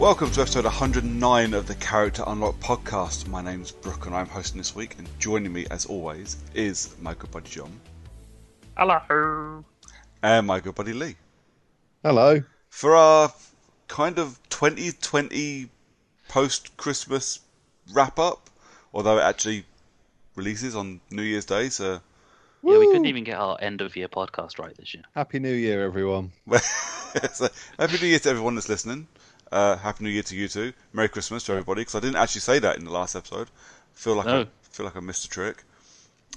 Welcome to episode 109 of the Character Unlock podcast. My name's Brooke and I'm hosting this week, and joining me as always is my good buddy John. Hello. And my good buddy Lee. Hello. For our kind of 2020 post-Christmas wrap-up, although it actually releases on New Year's Day, so... Yeah, we couldn't even get our end-of-year podcast right this year. Happy New Year, everyone. So, Happy New Year to everyone that's listening. Happy New Year to you too. Merry Christmas to everybody, because I didn't actually say that in the last episode. Feel like I missed a trick.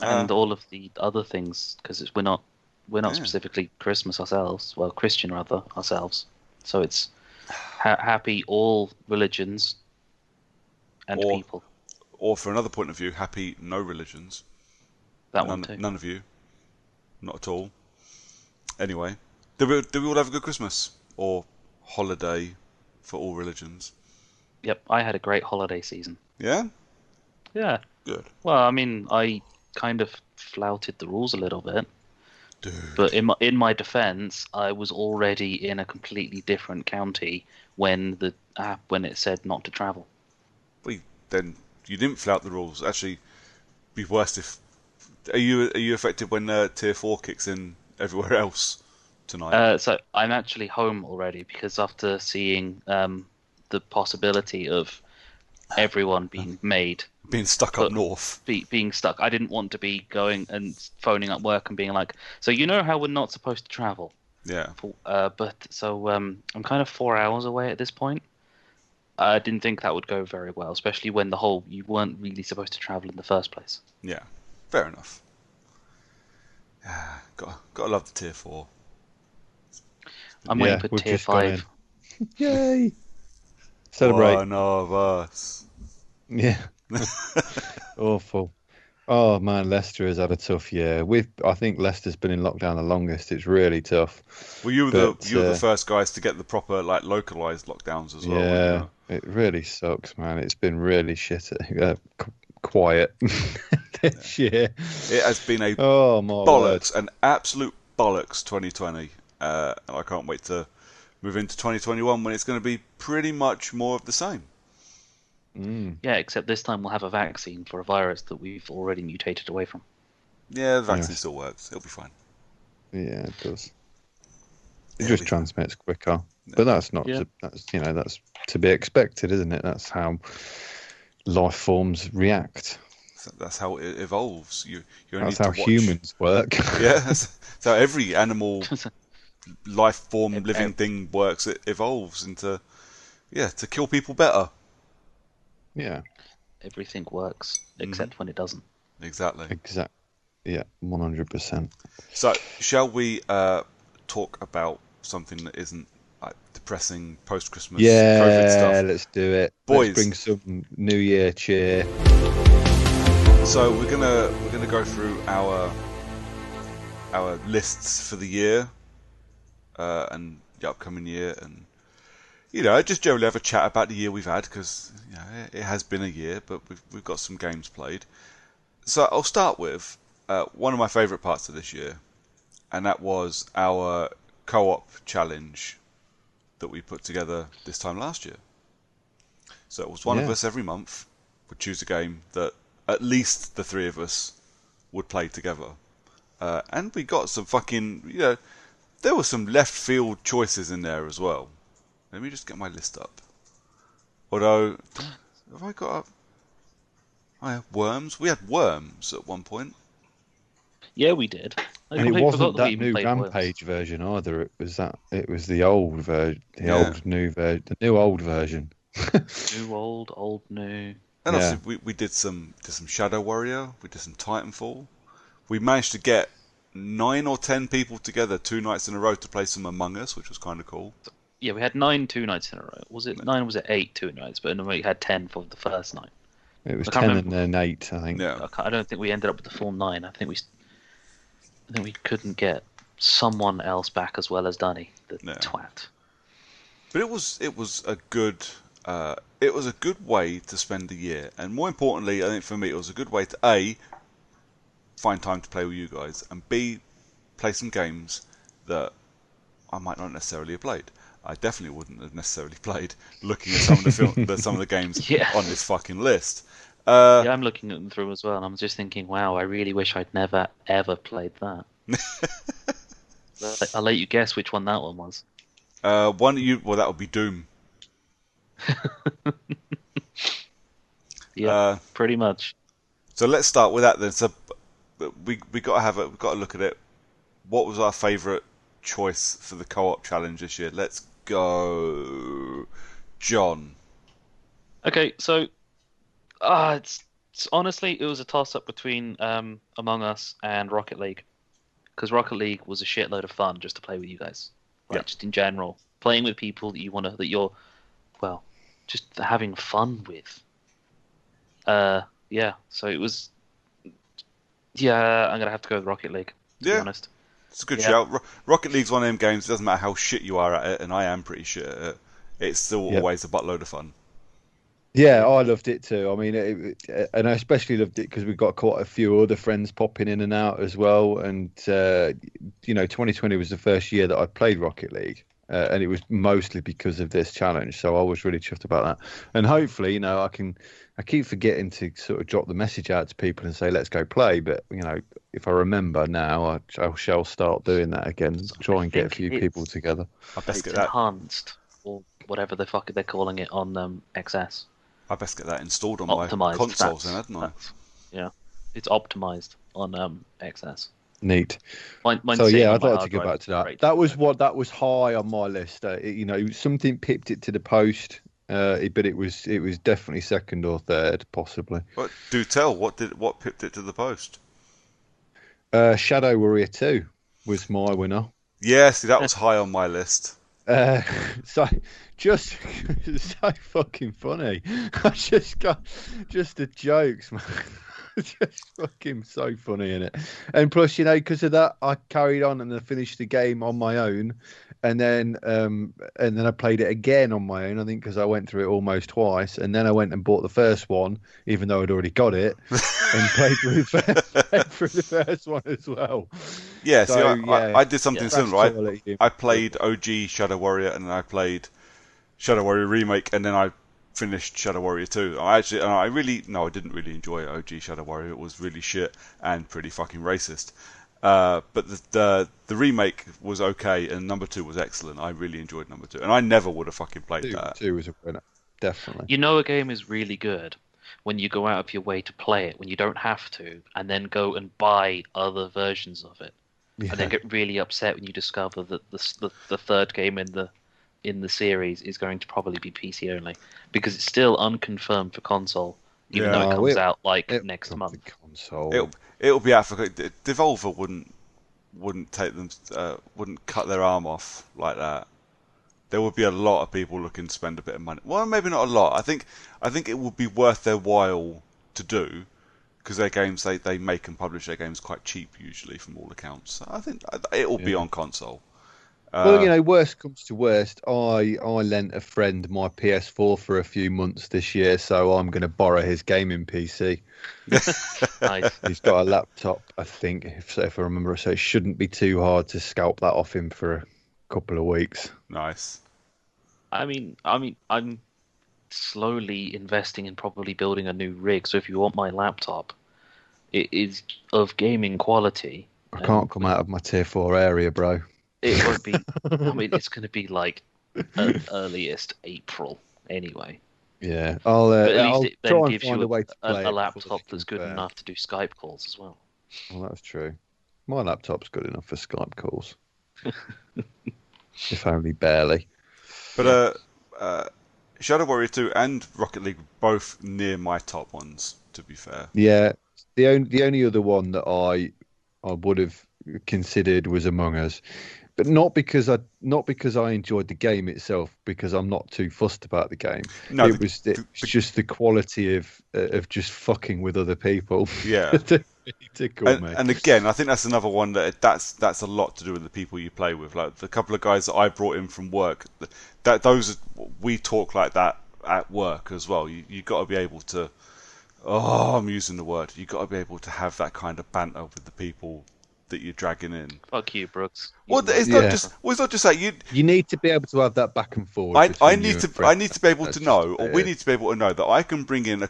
And all of the other things, because we're not specifically Christmas ourselves. Well, Christian rather ourselves. So it's happy all religions and people. Or for another point of view, happy no religions. One too. None of you, not at all. Anyway, did we all have a good Christmas or holiday? For all religions. Yep, I had a great holiday season. Yeah? Yeah. Good. Well, I mean, I kind of flouted the rules a little bit. Dude. But in my defense, I was already in a completely different county when it said not to travel. Well, then you didn't flout the rules. Actually, it'd be worse if... Are you affected when Tier 4 kicks in everywhere else? Tonight. So I'm actually home already because after seeing the possibility of everyone being stuck up north, being stuck, I didn't want to be going and phoning up work and being like, so you know how we're not supposed to travel. Yeah. I'm kind of 4 hours away at this point. I didn't think that would go very well, especially when you weren't really supposed to travel in the first place. Yeah, fair enough. Gotta love the Tier 4. I'm waiting for Tier 5. Yay! Celebrate. One of us. Yeah. Awful. Oh man, Leicester has had a tough year. I think Leicester's been in lockdown the longest. It's really tough. Well, you were the first guys to get the proper localized lockdowns as well. Yeah, it really sucks, man. It's been really shit. Quiet this year. It has been a an absolute bollocks 2020. And I can't wait to move into 2021 when it's going to be pretty much more of the same. Yeah, except this time we'll have a vaccine for a virus that we've already mutated away from. Yeah, the vaccine still works. It'll be fine. Yeah, it does. It just transmits quicker. Yeah. But that's not. Yeah. That's to be expected, isn't it? That's how life forms react. That's how it evolves. That's how humans work. Yeah, that's how every animal. Life form, living thing works. It evolves into, to kill people better. Yeah. Everything works except when it doesn't. Exactly. Yeah, 100%. So, shall we talk about something that isn't like depressing post-Christmas COVID stuff? Yeah, let's do it. Boys, let's bring some New Year cheer. So we're gonna go through our lists for the year. And the upcoming year, and just generally have a chat about the year we've had, because it has been a year, but we've got some games played. So I'll start with one of my favourite parts of this year, and that was our co-op challenge that we put together this time last year. So it was one of us every month would choose a game that at least the three of us would play together, and we got some fucking there were some left field choices in there as well. Let me just get my list up. Although, have I got up? I have Worms. We had Worms at one point. Yeah, we did. And it wasn't that new Rampage version either. It was the old version, the new old version. New old new. And obviously we did some Shadow Warrior. We did some Titanfall. We managed to get 9 or 10 people together 2 nights in a row to play some Among Us, which was kind of cool. Yeah, we had 9 2 nights in a row. Was it 9 or was it 8 2 nights? But we had 10 for the first night. It was 10 and then 8, I think. Yeah. I don't think we ended up with the full 9. I think we couldn't get someone else back as well as Dunny, the twat. But it was a good way to spend the year, and more importantly, I think for me, it was a good way to A, find time to play with you guys, and B, play some games that I might not necessarily have played. I definitely wouldn't have necessarily played. Looking at some of the games Yeah. on this fucking list. Yeah, I'm looking at them through as well, and I'm just thinking, wow, I really wish I'd never ever played that. I'll let you guess which one that one was. That would be Doom. Yeah, pretty much. So let's start with that then. So we got to look at it. What was our favourite choice for the co-op challenge this year? Let's go, John. Okay, so it's honestly it was a toss-up between Among Us and Rocket League, because Rocket League was a shitload of fun just to play with you guys, like just in general, playing with people that you're, well, just having fun with. Yeah, so it was. Yeah, I'm gonna have to go with Rocket League, to be honest. It's a good shout. Rocket League's one of them games. It doesn't matter how shit you are at it, and I am pretty shit at it. It's still always a buttload of fun. Yeah, I loved it too. I mean, and I especially loved it because we've got quite a few other friends popping in and out as well. And 2020 was the first year that I played Rocket League, and it was mostly because of this challenge. So I was really chuffed about that. And hopefully, I keep forgetting to sort of drop the message out to people and say, let's go play. But, if I remember now, I shall start doing that again. Try and get a few people together. I best get that enhanced, or whatever the fuck they're calling it on XS. I best get that installed on my consoles, then, hadn't I? Yeah, it's optimized on XS. Neat. Mine's so yeah, I'd my like to go back to that. That was high on my list. Something pipped it to the post, but it was definitely second or third, possibly. But do tell, what pipped it to the post? Shadow Warrior 2 was my winner. Yeah, see, that was high on my list. So just so fucking funny. I just got the jokes, man. Just fucking so funny in it. And plus, because of that, I carried on and I finished the game on my own, and then I played it again on my own. I think because I went through it almost twice, and then I went and bought the first one, even though I'd already got it, and played through the first one as well. Yeah, so, see, I did something similar. Right? I played OG Shadow Warrior, and then I played Shadow Warrior Remake, and then I finished Shadow Warrior 2. I didn't really enjoy OG Shadow Warrior. It was really shit and pretty fucking racist. But the remake was okay, and number 2 was excellent. I really enjoyed number 2, and I never would have fucking played that. 2 was a winner, definitely. A game is really good when you go out of your way to play it, when you don't have to, and then go and buy other versions of it, and then get really upset when you discover that the third game in the series is going to probably be PC only, because it's still unconfirmed for console, even though it comes out next month. Console. It'll be out for Devolver wouldn't take them wouldn't cut their arm off like that. There would be a lot of people looking to spend a bit of money. Well, maybe not a lot. I think it would be worth their while to do, because their games they make and publish their games quite cheap usually from all accounts. So I think it will be on console. Well, worst comes to worst, I lent a friend my PS4 for a few months this year, so I'm going to borrow his gaming PC. Nice. He's got a laptop, I think, if I remember, so it shouldn't be too hard to scalp that off him for a couple of weeks. Nice. I mean, I'm slowly investing in probably building a new rig, so if you want my laptop, it is of gaming quality. I can't come out of my tier 4 area, bro. It won't be. I mean, it's going to be like earliest April anyway. Yeah, I'll try and find a way to play a laptop that's good enough to do Skype calls as well. Well, that's true. My laptop's good enough for Skype calls, if only barely. But Shadow Warrior 2 and Rocket League were both near my top ones, to be fair. Yeah, the only other one that I would have considered was Among Us. But not because I enjoyed the game itself, because I'm not too fussed about the game. No, it's just the quality of just fucking with other people. Yeah. And again, I think that's another one that's a lot to do with the people you play with. Like the couple of guys that I brought in from work, we talk like that at work as well. You got to be able to. Oh, I'm using the word. You got to be able to have that kind of banter with the people that you're dragging in. Fuck you, Brooks. Well, it's not just. Well, it's not just that you need to be able to have that back and forward. I need to be able to know, or we it. need to be able to know that I can bring in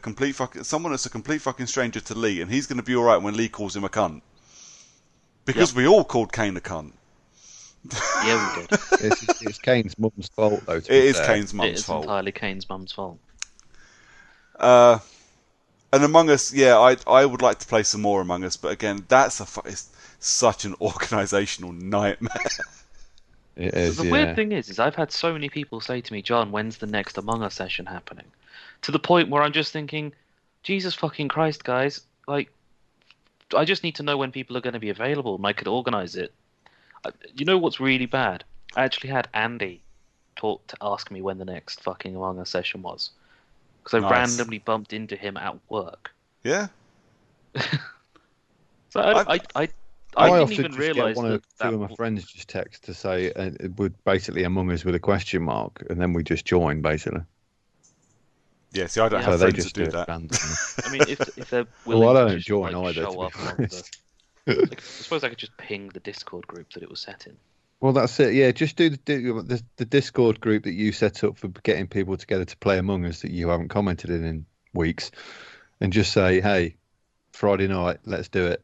someone that's a complete fucking stranger to Lee, and he's going to be all right when Lee calls him a cunt, because we all called Kane a cunt. Yeah, we did. It's Kane's mum's fault, though. It is Kane's mum's It is fault. entirely Kane's mum's fault. And Among Us, I would like to play some more Among Us, but again, it's such an organisational nightmare. It is, the weird thing is I've had so many people say to me, John, when's the next Among Us session happening? To the point where I'm just thinking, Jesus fucking Christ, guys, like, I just need to know when people are going to be available and I could organise it. You know what's really bad? I actually had Andy to ask me when the next fucking Among Us session was. Because I randomly bumped into him at work. Yeah. So I didn't even realise that two of my friends just text to say it would basically Among Us with a question mark, and then we just join basically. Yeah, see, I don't have friends to do that. I mean, if they're willing I don't to just, join like, either. show up on I suppose I could just ping the Discord group that it was set in. Well, that's it. Yeah, just do the Discord group that you set up for getting people together to play Among Us that you haven't commented in weeks, and just say, "Hey, Friday night, let's do it,"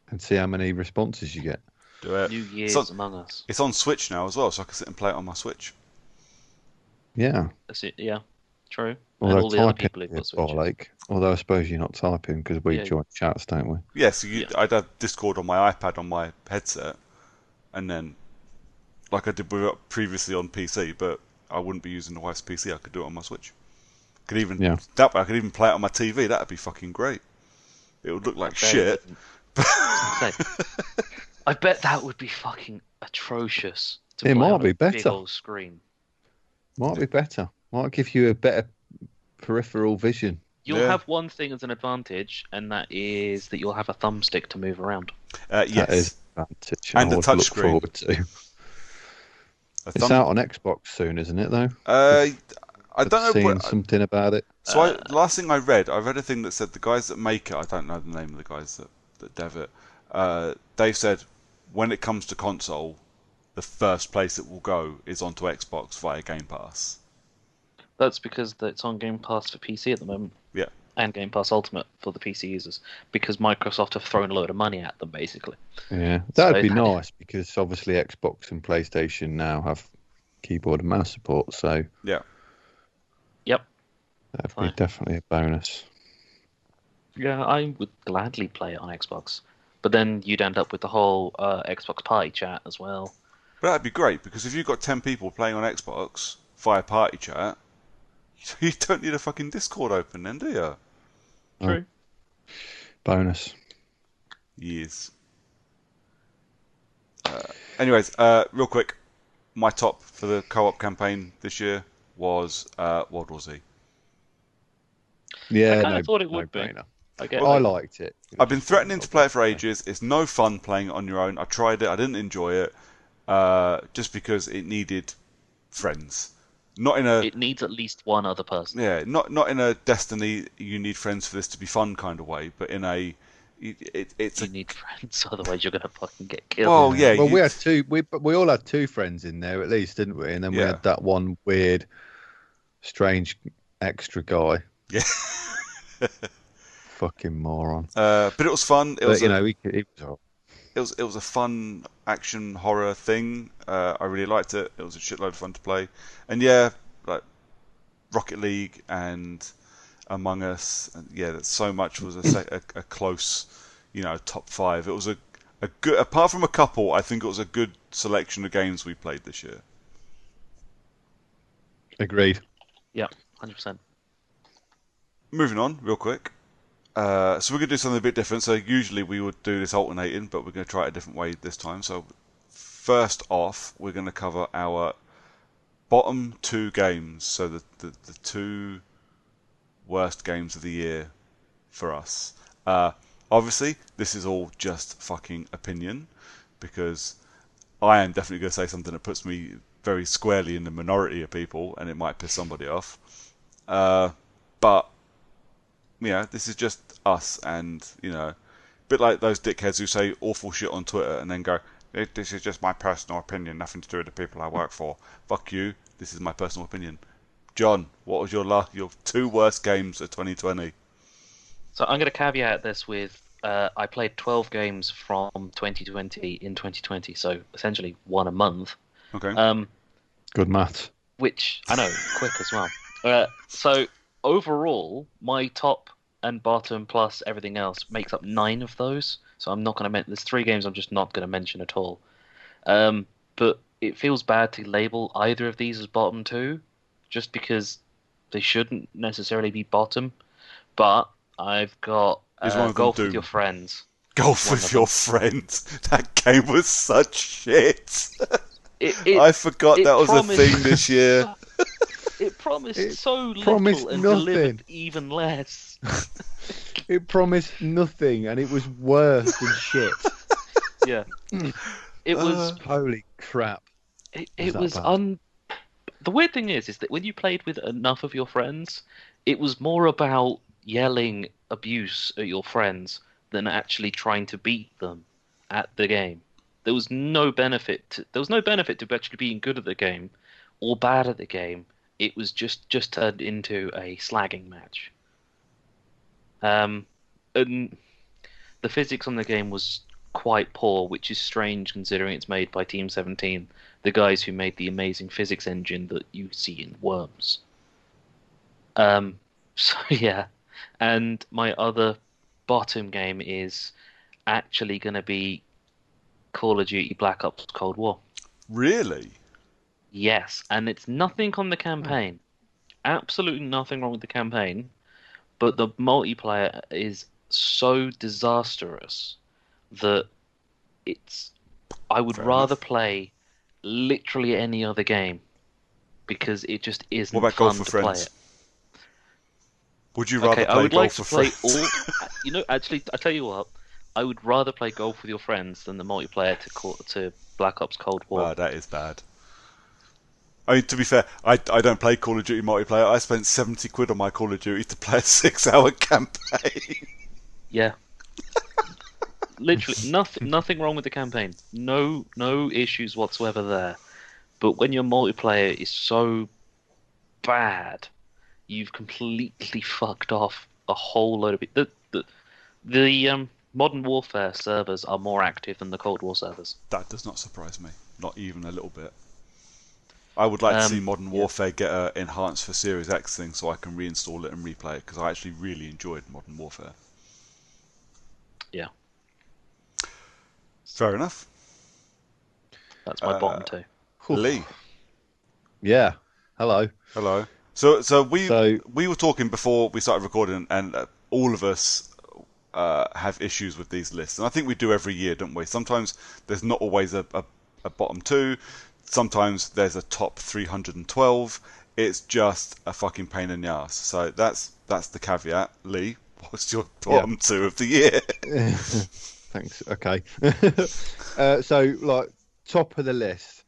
and see how many responses you get. Do it. New Year's Among Us. It's on Switch now as well, so I can sit and play it on my Switch. Yeah. That's it. Yeah, true. Although and all the other people who've got Switch. Although I suppose you're not typing because we join chats, don't we? Yeah, so I'd have Discord on my iPad on my headset, and then, like I did previously on PC, but I wouldn't be using the wife's PC. I could do it on my Switch. That way I could even play it on my TV. That'd be fucking great. It would look like shit. I bet that would be fucking atrocious. It might be better. Big old screen. Might be better. Might give you a better peripheral vision. You'll have one thing as an advantage, and that is that you'll have a thumbstick to move around. Yes. That is an advantage. And a touch look screen. Forward to. It's out on Xbox soon, isn't it, though? I don't know. Seen something about it. So last thing I read a thing that said the guys that make it, I don't know the name of the guys that dev it, they've said when it comes to console, the first place it will go is onto Xbox via Game Pass. That's because it's on Game Pass for PC at the moment. Yeah. And Game Pass Ultimate for the PC users, because Microsoft have thrown a load of money at them, basically. Yeah, that'd be nice, because obviously Xbox and PlayStation now have keyboard and mouse support, so... Yeah. Yep. That'd be definitely a bonus. Yeah, I would gladly play it on Xbox. But then you'd end up with the whole Xbox party chat as well. But that'd be great, because if you've got 10 people playing on Xbox via party chat, you don't need a fucking Discord open then, do you? True. Bonus. Yes. Anyways, real quick, my top for the co-op campaign this year was World War Z. Yeah, I kind of thought it would be. I liked it. I've been threatening to play it for ages. It's no fun playing it on your own. I tried it. I didn't enjoy it. Just because it needed friends. It needs at least one other person. Yeah, not in a Destiny, you need friends for this to be fun kind of way, but in a... You need friends, otherwise you're going to fucking get killed. Well, yeah. Well, we had two. We all had two friends in there at least, didn't we? And then we had that one weird, strange extra guy. Yeah. Fucking moron. But it was fun. It was it was a fun action horror thing. I really liked it. It was a shitload of fun to play. And yeah, like Rocket League and Among Us. Yeah, that so much was a close, top 5. It was a good. Apart from a couple, I think it was a good selection of games we played this year. Agreed. Yeah, 100%. Moving on, real quick. So we're going to do something a bit different. So usually we would do this alternating, but we're going to try it a different way this time. So first off, we're going to cover our bottom 2 games. So the 2 worst games of the year for us. Obviously, this is all just fucking opinion, because I am definitely going to say something that puts me very squarely in the minority of people, and it might piss somebody off. But this is just us, and bit like those dickheads who say awful shit on Twitter and then go, "This is just my personal opinion, nothing to do with the people I work for. Fuck you. This is my personal opinion." John, what was your 2 worst games of 2020? So I'm going to caveat this with I played 12 games from 2020 in 2020, so essentially 1 a month. Okay. Good maths. Which I know, quick as well. So overall, my top and bottom plus everything else makes up 9 of those. So I'm not going to mention. There's 3 games I'm just not going to mention at all. But it feels bad to label either of these as bottom 2, just because they shouldn't necessarily be bottom. But I've got Golf with Your Friends. Golf with Your Friends. That game was such shit. I forgot that was a thing this year. It promised so little and delivered even less. It promised nothing, and it was worse than shit. Yeah. It was... Holy crap. It was... The weird thing is that when you played with enough of your friends, it was more about yelling abuse at your friends than actually trying to beat them at the game. There was no benefit to actually being good at the game or bad at the game. It was just turned into a slagging match. And the physics on the game was quite poor, which is strange considering it's made by Team 17, the guys who made the amazing physics engine that you see in Worms. So yeah, and my other bottom game is actually going to be Call of Duty Black Ops Cold War. Really? Yes, and it's nothing on the campaign. Absolutely nothing wrong with the campaign, but the multiplayer is so disastrous that I would rather play literally any other game because it just isn't fun Golf with to play it. Would you rather play Golf with Friends? Actually, I tell you what, I would rather play Golf with Your Friends than the multiplayer to Black Ops Cold War. Wow, that is bad. I mean, to be fair, I don't play Call of Duty multiplayer. I spent 70 quid on my Call of Duty to play a 6-hour campaign. Yeah. Literally, nothing wrong with the campaign. No issues whatsoever there. But when your multiplayer is so bad, you've completely fucked off a whole load of it. The Modern Warfare servers are more active than the Cold War servers. That does not surprise me, not even a little bit. I would like to see Modern Warfare get an enhanced for Series X thing so I can reinstall it and replay it, because I actually really enjoyed Modern Warfare. Yeah. Fair enough. That's my bottom 2. Lee. Yeah. Hello. So we were talking before we started recording, and all of us have issues with these lists, and I think we do every year, don't we? Sometimes there's not always a bottom 2. Sometimes there's a top 312. It's just a fucking pain in the ass. So that's the caveat. Lee, what's your bottom 2 of the year? Thanks. Okay. So, like, top of the list,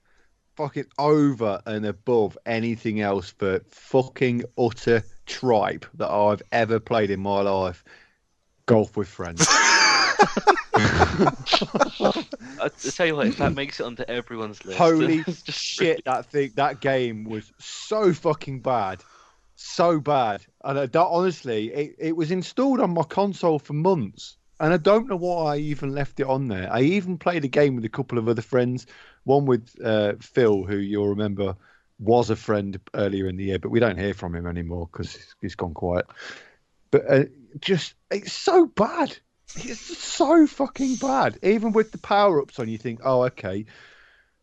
fucking over and above anything else for fucking utter tripe that I've ever played in my life. Golf with Friends. I tell you what, if that makes it onto everyone's list. Holy shit, that game was so fucking bad. So bad. And honestly, it was installed on my console for months. And I don't know why I even left it on there. I even played a game with a couple of other friends. One with Phil, who you'll remember was a friend earlier in the year, but we don't hear from him anymore because he's gone quiet. But it's so bad. It's so fucking bad. Even with the power-ups on, you think, oh, okay,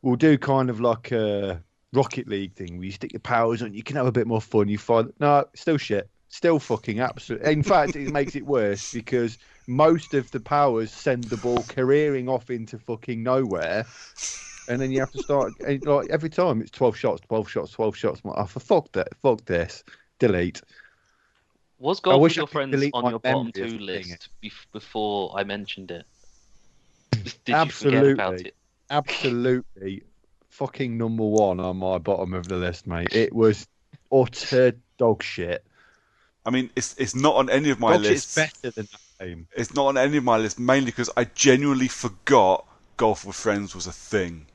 we'll do kind of like a Rocket League thing where you stick your powers on, you can have a bit more fun. You find, no, still shit. Still fucking absolute. In fact, it makes it worse because most of the powers send the ball careering off into fucking nowhere. And then you have to start, like, every time it's 12 shots. I'm like, oh, for fuck this. Delete. Was Golf with Your Friends on your bottom 2 list before I mentioned it? Did you forget about it? Absolutely. Fucking number 1 on my bottom of the list, mate. It was utter dog shit. I mean, it's not on any of my lists. It's better than game. It's not on any of my list, mainly because I genuinely forgot Golf with Friends was a thing.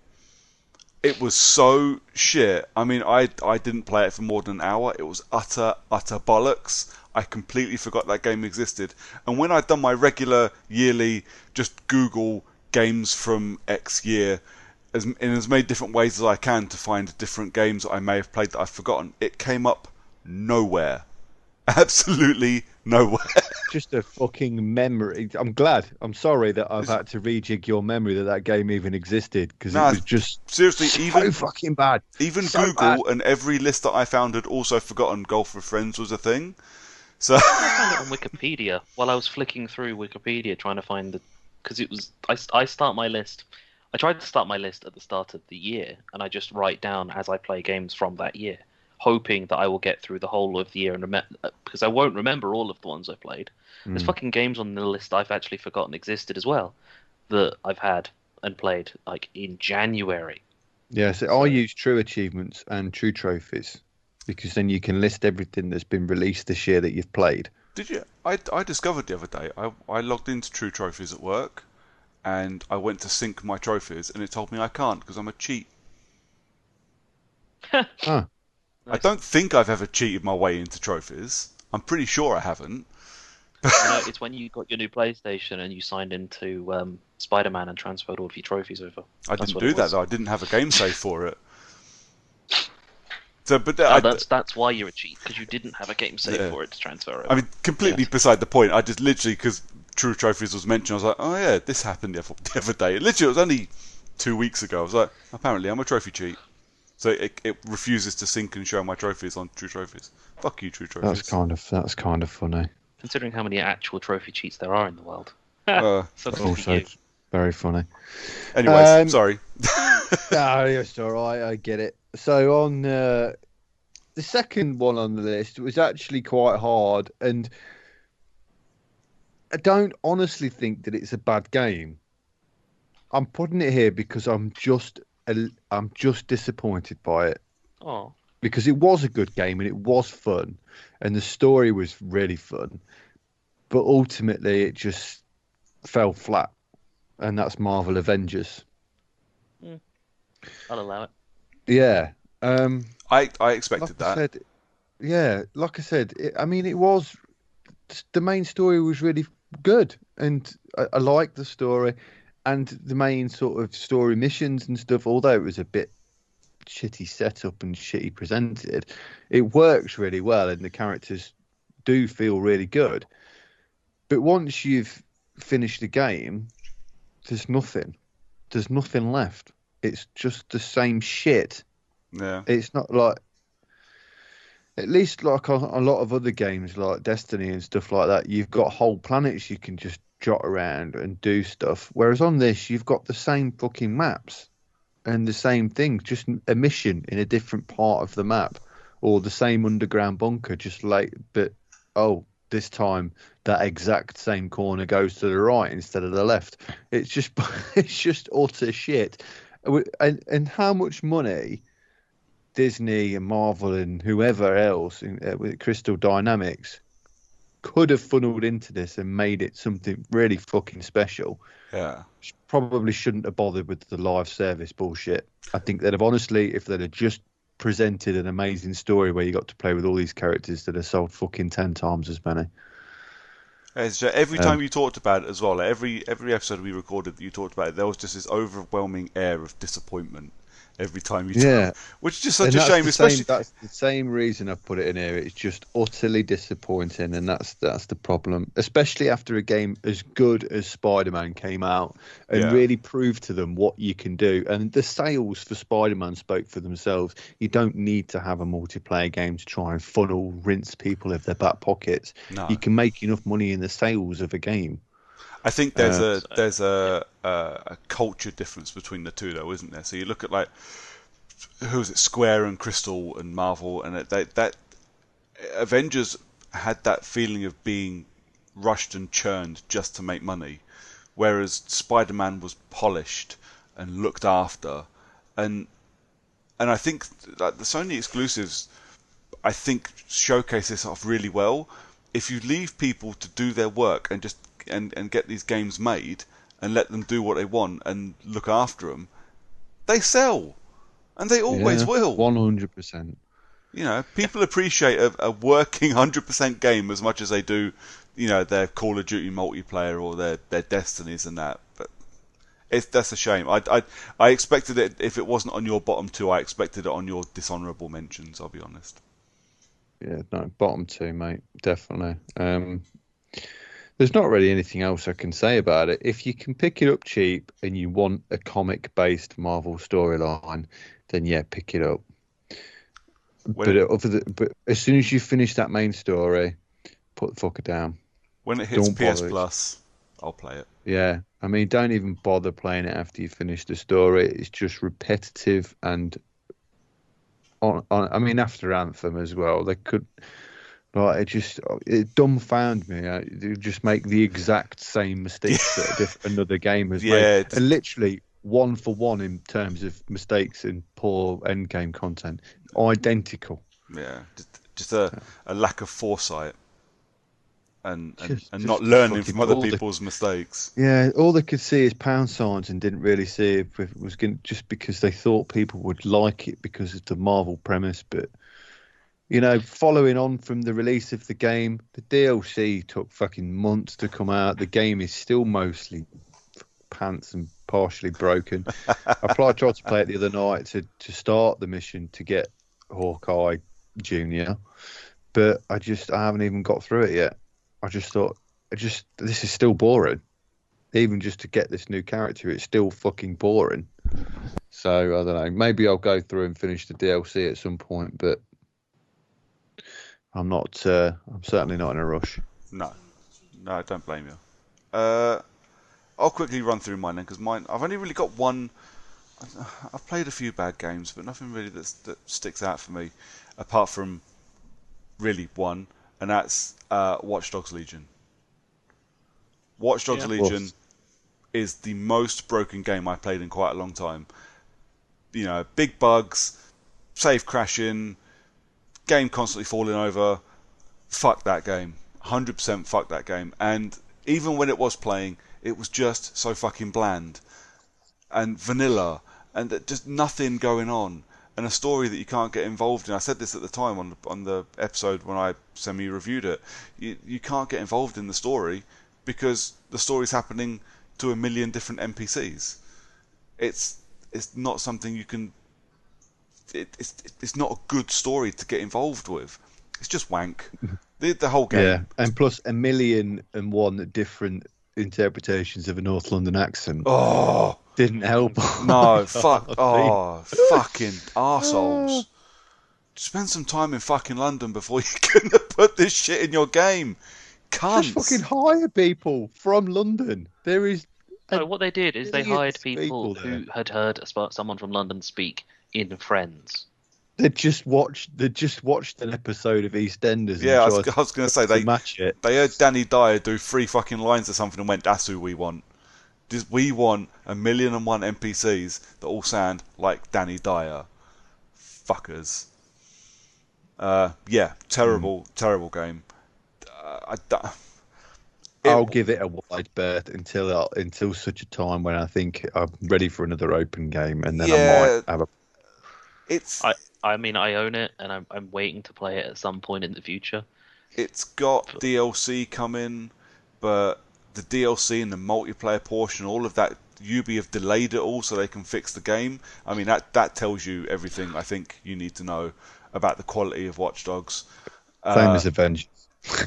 It was so shit. I mean, I didn't play it for more than an hour. It was utter bollocks. I completely forgot that game existed. And when I'd done my regular yearly, just Google games from X year, in as many different ways as I can to find different games that I may have played that I've forgotten, it came up nowhere. Absolutely nowhere. Just a fucking memory. I'm glad. I'm sorry that I've had to rejig your memory that game even existed, because it Nah, was just seriously, so fucking bad. Even So Google bad. and every list that I found had also forgotten Golf with Friends was a thing. So I found it on Wikipedia while I was flicking through Wikipedia trying to find the, because it was I start my list. I tried to start my list at the start of the year, and I just write down as I play games from that year, hoping that I will get through the whole of the year and because I won't remember all of the ones I played. There's fucking games on the list I've actually forgotten existed as well that I've had and played like in January. Yeah, so I use True Achievements and True Trophies, because then you can list everything that's been released this year that you've played. did you? I discovered the other day. I logged into True Trophies at work, and I went to sync my trophies, and it told me I can't because I'm a cheat. Huh. I don't think I've ever cheated my way into trophies. I'm pretty sure I haven't. It's when you got your new PlayStation and you signed into Spider-Man and transferred all of your trophies over. I That's didn't what do it that was. though. I didn't have a game save for it. So, but That's why you're a cheat, because you didn't have a game save for it to transfer over. I mean, completely beside the point. I just literally, because True Trophies was mentioned, I was like, oh yeah, this happened the other day. Literally, it was only 2 weeks ago. I was like, apparently I'm a trophy cheat. So it refuses to sync and show my trophies on True Trophies. Fuck you, True Trophies. That's kind of funny. Considering how many actual trophy cheats there are in the world. Sucks Also, for you. very funny. Anyways, sorry. No, it's all right. I get it. So on the second one on the list was actually quite hard, and I don't honestly think that it's a bad game. I'm putting it here because I'm just disappointed by it, Oh, because it was a good game and it was fun, and the story was really fun, but ultimately it just fell flat, and that's Marvel Avengers. I'll allow it. Yeah. I expected like I that. said, yeah, like I said, I mean, it was, the main story was really good, and I liked the story, and the main sort of story missions and stuff, although it was a bit shitty setup and shitty presented, it works really well, and the characters do feel really good. But once you've finished the game, there's nothing. There's nothing left. It's just the same shit. Yeah. It's not like, at least like a lot of other games like Destiny and stuff like that, you've got whole planets you can just jot around and do stuff. Whereas on this, you've got the same fucking maps and the same thing, just a mission in a different part of the map, or the same underground bunker, just like, but this time that exact same corner goes to the right instead of the left. It's just it's just utter shit. And how much money Disney and Marvel and whoever else with Crystal Dynamics could have funneled into this and made it something really fucking special. Yeah. Probably shouldn't have bothered with the live service bullshit. I think they'd have, honestly, if they'd have just presented an amazing story where you got to play with all these characters, that have sold fucking 10 times as many. It's just, every time you talked about it as well, like every episode we recorded that you talked about it, there was just this overwhelming air of disappointment every time you talk, which is just such a shame, especially. That's the same reason I've put it in here. It's just utterly disappointing, and that's the problem. Especially after a game as good as Spider-Man came out and really proved to them what you can do. And the sales for Spider-Man spoke for themselves. You don't need to have a multiplayer game to try and rinse people of their back pockets. No. You can make enough money in the sales of a game. I think there's a culture difference between the two, though, isn't there? So you look at like, who is it, Square and Crystal and Marvel, and that Avengers had that feeling of being rushed and churned just to make money, whereas Spider-Man was polished and looked after, and I think like the Sony exclusives, I think showcase this off really well. If you leave people to do their work and just and get these games made and let them do what they want and look after them, they sell, and they always will. 100%. You know, people appreciate a working 100% game as much as they do, you know, their Call of Duty multiplayer or their Destinies and that. But that's a shame. I expected it, if it wasn't on your bottom two, I expected it on your dishonourable mentions, I'll be honest. Yeah, no, bottom two, mate, definitely. There's not really anything else I can say about it. If you can pick it up cheap and you want a comic-based Marvel storyline, then yeah, pick it up. But as soon as you finish that main story, put the fucker down. When it hits PS Plus, I'll play it. Yeah, I mean, don't even bother playing it after you finish the story. It's just repetitive and I mean, after Anthem as well, they could. Like, it dumbfound me. They just make the exact same mistakes that another game has made, and literally one for one in terms of mistakes and poor end game content, identical. Yeah, just a lack of foresight and not learning from other people's mistakes. Yeah, all they could see is pound signs and didn't really see if it was just because they thought people would like it because of the Marvel premise. But, you know, following on from the release of the game, the DLC took fucking months to come out. The game is still mostly pants and partially broken. I tried to play it the other night to start the mission to get Hawkeye Jr., but I haven't even got through it yet. I just thought, this is still boring. Even just to get this new character, it's still fucking boring. So, I don't know. Maybe I'll go through and finish the DLC at some point, but I'm certainly not in a rush. No, I don't blame you. I'll quickly run through mine then, because I've only really got one. I've played a few bad games, but nothing really that sticks out for me, apart from really one, and that's Watch Dogs Legion. Watch Dogs Legion is the most broken game I played in quite a long time. You know, big bugs, save crashing, game constantly falling over. Fuck that game. 100% fuck that game. And even when it was playing, it was just so fucking bland and vanilla and just nothing going on. And a story that you can't get involved in. I said this at the time on the episode when I semi-reviewed it. You can't get involved in the story because the story's happening to a million different NPCs. It's not something you can. It's not a good story to get involved with. It's just wank. The whole game. Yeah, and plus 1,000,001 different interpretations of a North London accent. Oh. Didn't help. No, fuck. Oh, fucking arseholes. Spend some time in fucking London before you can put this shit in your game. Cunts. Just fucking hire people from London. There is. No, what they did is they hired people who had heard someone from London speak in Friends. They just watched an episode of EastEnders. Yeah, I was going to say they match it. They heard Danny Dyer do 3 fucking lines or something and went, "That's who we want. We want 1,000,001 NPCs that all sound like Danny Dyer." Fuckers. Yeah, terrible game. I'll give it a wide berth until such a time when I think I'm ready for another open game, and then I might have a. I mean, I own it, and I'm waiting to play it at some point in the future. It's got DLC coming, but the DLC and the multiplayer portion, all of that, Ubi have delayed it all so they can fix the game. I mean, that tells you everything I think you need to know about the quality of Watch Dogs. Same as Avengers.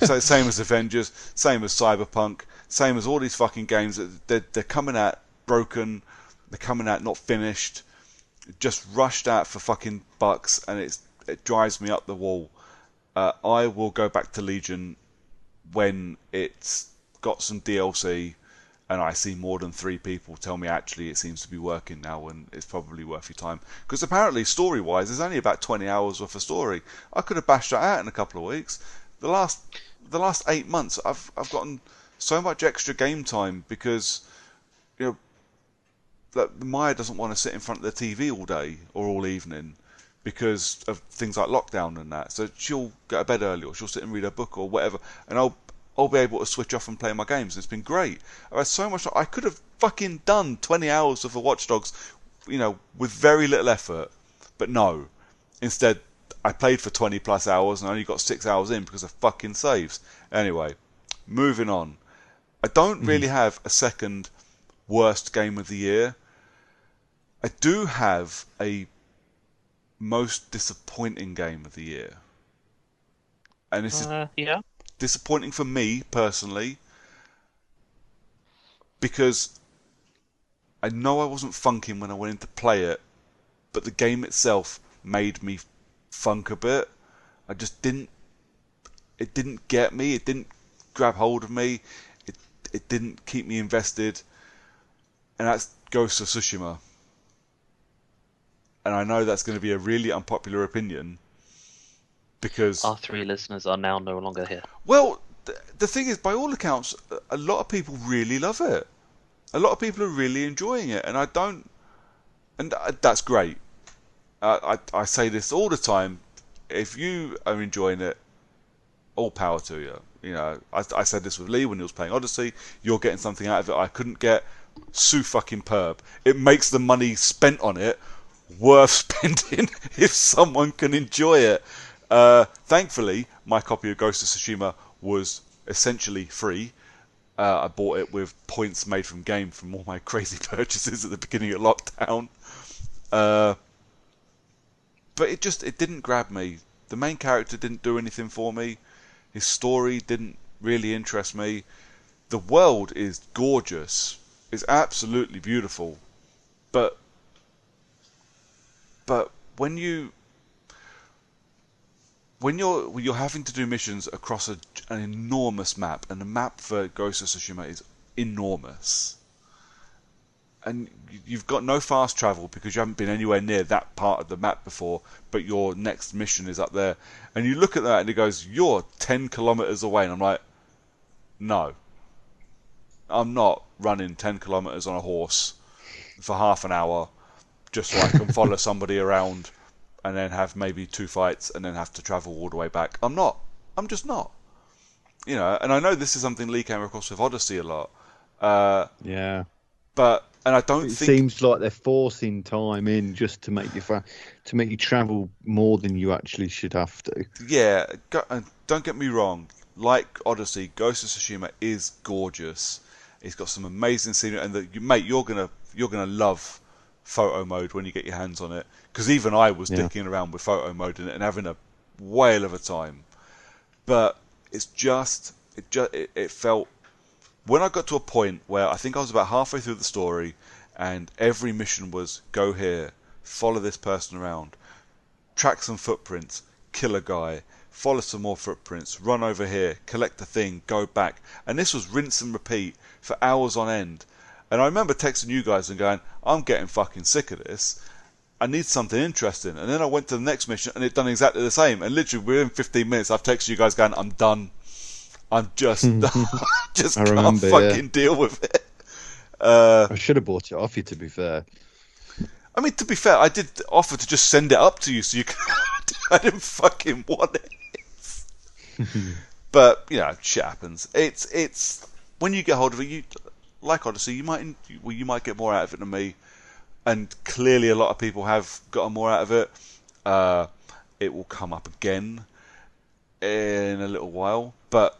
So same as Avengers, same as Cyberpunk, same as all these fucking games that they're coming out broken, they're coming out not finished, just rushed out for fucking bucks, and it drives me up the wall. I will go back to Legion when it's got some DLC and I see more than 3 people tell me actually it seems to be working now and it's probably worth your time. Because apparently story-wise there's only about 20 hours worth of story. I could have bashed that out in a couple of weeks. The last 8 months I've gotten so much extra game time because, you know, that Maya doesn't want to sit in front of the TV all day or all evening because of things like lockdown and that. So she'll go to bed early or she'll sit and read a book or whatever, and I'll be able to switch off and play my games. It's been great. I've had so much. I could have fucking done 20 hours of the Watch Dogs, with very little effort. But no. Instead, I played for 20 plus hours and I only got 6 hours in because of fucking saves. Anyway, moving on. I don't really have a second worst game of the year. I do have a most disappointing game of the year. And this is disappointing for me personally because I know I wasn't funking when I went in to play it, but the game itself made me funk a bit. I just didn't. It didn't get me. It didn't grab hold of me. It didn't keep me invested. And that's Ghost of Tsushima. And I know that's going to be a really unpopular opinion because our 3 listeners are now no longer here. Well, the thing is, by all accounts, a lot of people really love it. A lot of people are really enjoying it, and I don't. And that's great. I say this all the time. If you are enjoying it, all power to you. I said this with Lee when he was playing Odyssey. You're getting something out of it I couldn't get. Sue fucking perb. It makes the money spent on it worth spending if someone can enjoy it. Thankfully, my copy of Ghost of Tsushima was essentially free. I bought it with points made from game from all my crazy purchases at the beginning of lockdown. But it didn't grab me. The main character didn't do anything for me. His story didn't really interest me. The world is gorgeous. It's absolutely beautiful. But when you're having to do missions across an enormous map, and the map for Ghost of Tsushima is enormous, and you've got no fast travel because you haven't been anywhere near that part of the map before, but your next mission is up there, and you look at that and it goes, you're 10 kilometers away, and I'm like, no, I'm not running 10 kilometers on a horse for half an hour just so I can follow somebody around and then have maybe 2 fights and then have to travel all the way back. I'm not. I'm just not. And I know this is something Lee came across with Odyssey a lot. Yeah. And I don't think... It seems like they're forcing time in just to make you travel more than you actually should have to. Yeah, don't get me wrong. Like Odyssey, Ghost of Tsushima is gorgeous. It's got some amazing scenery, and mate, you're gonna love photo mode when you get your hands on it. Because even I was dicking around with photo mode in it and having a whale of a time. But it felt... When I got to a point where I think I was about halfway through the story and every mission was go here, follow this person around, track some footprints, kill a guy, follow some more footprints, run over here, collect the thing, go back. And this was rinse and repeat for hours on end. And I remember texting you guys and going, I'm getting fucking sick of this. I need something interesting. And then I went to the next mission and it done exactly the same. And literally within 15 minutes I've texted you guys going, I'm done. I'm just can't fucking deal with it. I should have bought it off you, to be fair. I mean, to be fair, I did offer to just send it up to you so you could... I didn't fucking want it. But, shit happens. It's when you get hold of it, like Odyssey, you might get more out of it than me. And clearly a lot of people have gotten more out of it. It will come up again in a little while. But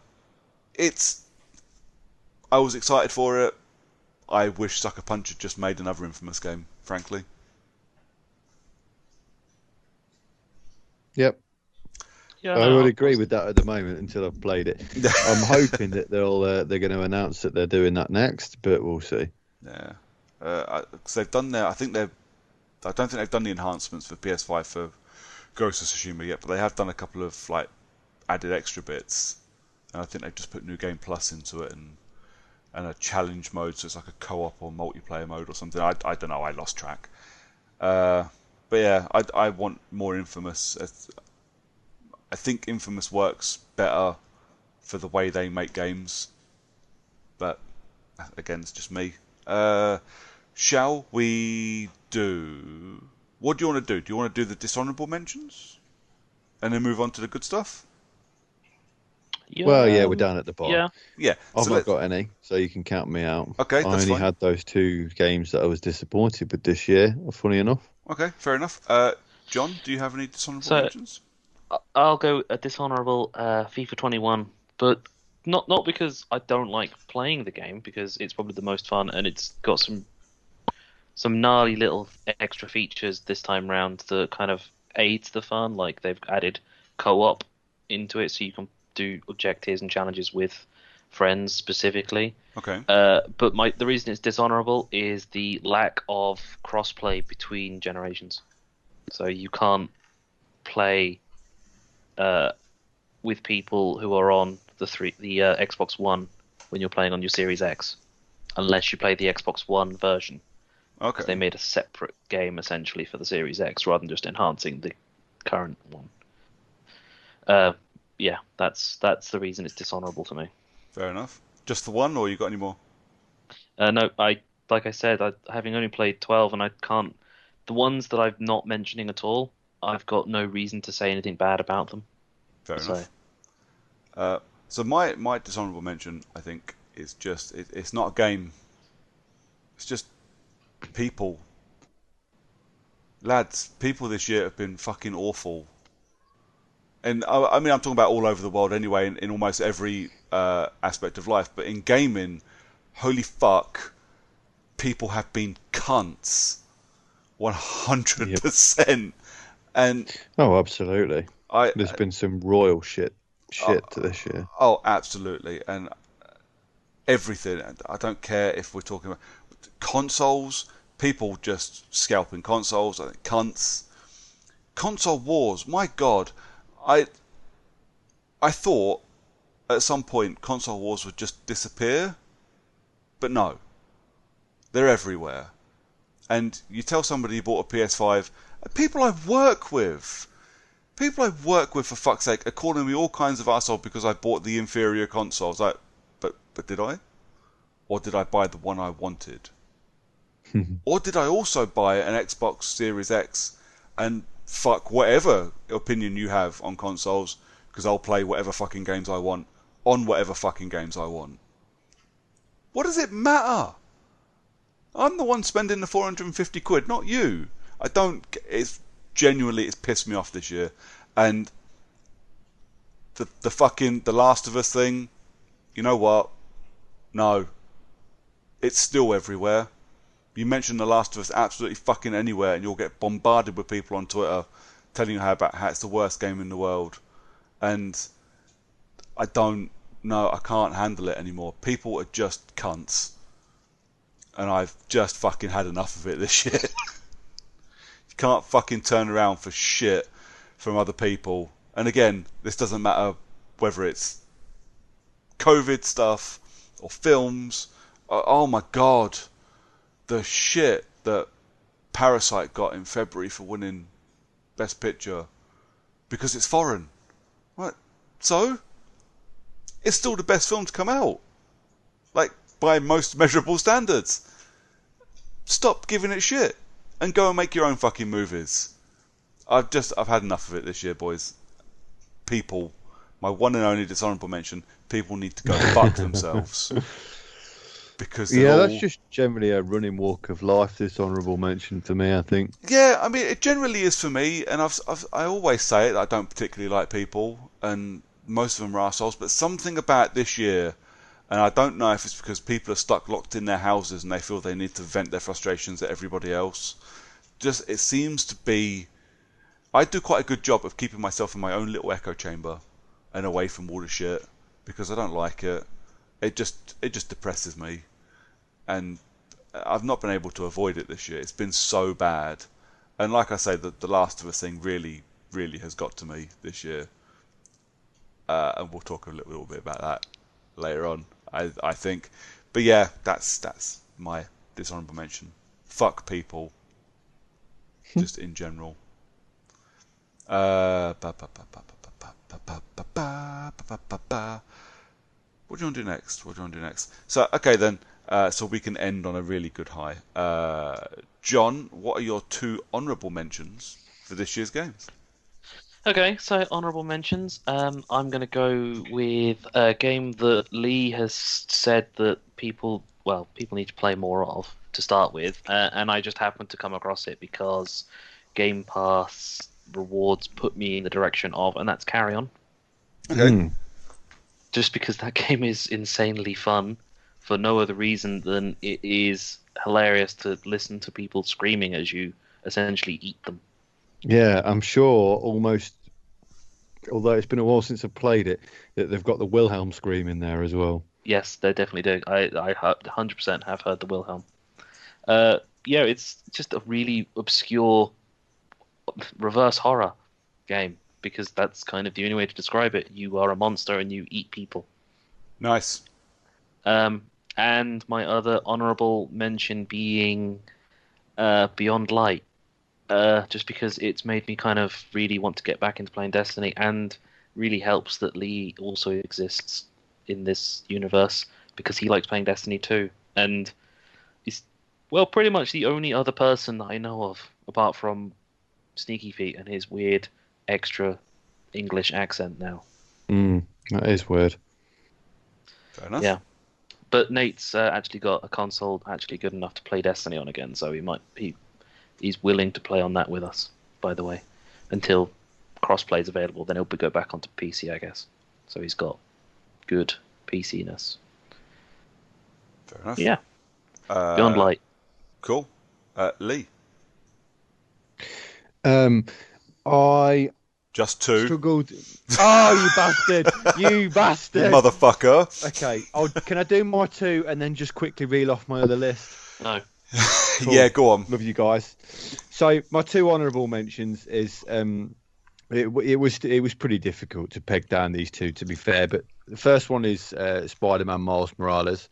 I was excited for it. I wish Sucker Punch had just made another Infamous game, frankly. Yep. Yeah, I would agree with that at the moment until I've played it. I'm hoping that they're going to announce that they're doing that next, but we'll see. Yeah, because they've done their. I don't think they've done the enhancements for PS5 for Ghost of Tsushima yet, but they have done a couple of added extra bits, and I think they've just put New Game Plus into it and a challenge mode, so it's like a co-op or multiplayer mode or something. I don't know. I lost track. But yeah, I want more Infamous. I think Infamous works better for the way they make games. But again, it's just me. Shall we do... What do you want to do? Do you want to do the dishonourable mentions? And then move on to the good stuff? Well, yeah, Yeah, we're down at the bottom. yeah. Yeah. I've So not let's. got any, so you can count me out. Okay, I that's only fine. had those 2 games that I was disappointed with this year, funny enough. Okay, fair enough. John, do you have any dishonorable So mentions? I'll go a dishonorable FIFA 21, but not because I don't like playing the game, because it's probably the most fun and it's got some gnarly little extra features this time round that kind of aids the fun. Like they've added co-op into it, so you can do objectives and challenges with friends specifically. Okay. But the reason it's dishonorable is the lack of crossplay between generations. So you can't play uh, with people who are on the Xbox One when you're playing on your Series X, unless you play the Xbox One version, because they Okay. made a separate game essentially for the Series X rather than just enhancing the current one. Uh, yeah, that's the reason it's dishonorable to me. Fair enough. Just the one, or you got any more? No, like I said, having only played 12, and I can't. The ones that I'm not mentioning at all, I've got no reason to say anything bad about them. Fair So enough. Uh, so my dishonorable mention, I think, is just it's not a game. It's just people, lads. People this year have been fucking awful, and I mean I'm talking about all over the world anyway, in almost every aspect of life. But in gaming, holy fuck, people have been cunts, Yep. 100%. And Oh, absolutely. I, There's been some royal uh, shit to this year. oh, absolutely, and everything. I don't care if we're talking about consoles, people just scalping consoles. I think cunts. Console wars. My God, I I thought at some point console wars would just disappear, but no, they're everywhere. And you tell somebody you bought a PS5, people I work with, for fuck's sake, are calling me all kinds of arsehole because I bought the inferior consoles. Like, but did I? Or did I buy the one I wanted? Or did I also buy an Xbox Series X and fuck whatever opinion you have on consoles, because I'll play whatever fucking games I want on whatever fucking games I want? What does it matter? I'm the one spending the 450 quid, not you. I don't. It's genuinely, it's pissed me off this year. And the fucking The Last of Us thing, you know what? No. It's still everywhere. You mention The Last of Us absolutely fucking anywhere, and you'll get bombarded with people on Twitter telling you how it's the worst game in the world. And I don't know, I can't handle it anymore. People are just cunts. And I've just fucking had enough of it this year. You can't fucking turn around for shit from other people. And again, this doesn't matter whether it's COVID stuff or films. Oh my God. The shit that Parasite got in February for winning Best Picture because it's foreign. Right? So, it's still the best film to come out. Like, by most measurable standards. Stop giving it shit and go and make your own fucking movies. I've had enough of it this year, boys. People, my one and only dishonorable mention, people need to go fuck themselves. Because they're Yeah, that's all. just generally a running walk of life. This honourable mention for me, I think. Yeah, I mean, it generally is for me, and I always say it, I don't particularly like people, and most of them are assholes, but something about this year, and I don't know if it's because people are stuck locked in their houses and they feel they need to vent their frustrations at everybody else. Just, it seems to be. I do quite a good job of keeping myself in my own little echo chamber and away from all the shit because I don't like it. It just depresses me, and I've not been able to avoid it this year. It's been so bad, and like I say, the Last of Us thing really, really has got to me this year. And we'll talk a little bit about that later on. I think, but yeah, that's my dishonorable mention. Fuck people, just in general. What do you want to do next? What do you want to do next? So, okay then. So we can end on a really good high. John, what are your 2 honourable mentions for this year's games? Okay, so honorable mentions. I'm going to go with a game that Lee has said that people need to play more of to start with, and I just happened to come across it because Game Pass rewards put me in the direction of, and that's Carry On. Okay. Just because that game is insanely fun for no other reason than it is hilarious to listen to people screaming as you essentially eat them. Yeah, I'm sure almost, although it's been a while since I've played it, that they've got the Wilhelm scream in there as well. Yes, they definitely do. I 100% have heard the Wilhelm. Uh, yeah, it's just a really obscure reverse horror game because that's kind of the only way to describe it. You are a monster and you eat people. Nice. Um, and my other honorable mention being Beyond Light, just because it's made me kind of really want to get back into playing Destiny, and really helps that Lee also exists in this universe because he likes playing Destiny too, and is pretty much the only other person that I know of apart from Sneaky Feet and his weird extra English accent now. That is weird. Fair enough. Yeah, but Nate's actually got a console actually good enough to play Destiny on again, so he's willing to play on that with us. By the way, until crossplay is available, then he'll go back onto PC, I guess. So he's got good PC-ness. Fair enough. Yeah, Beyond Light. Cool. Lee. I Just two. struggled. Oh, you bastard! You bastard! Motherfucker. Okay, can I do my two and then just quickly reel off my other list? No. Cool. Yeah, go on. Love you guys. So my two honourable mentions is it was pretty difficult to peg down these two, to be fair. But the first one is Spider-Man Miles Morales.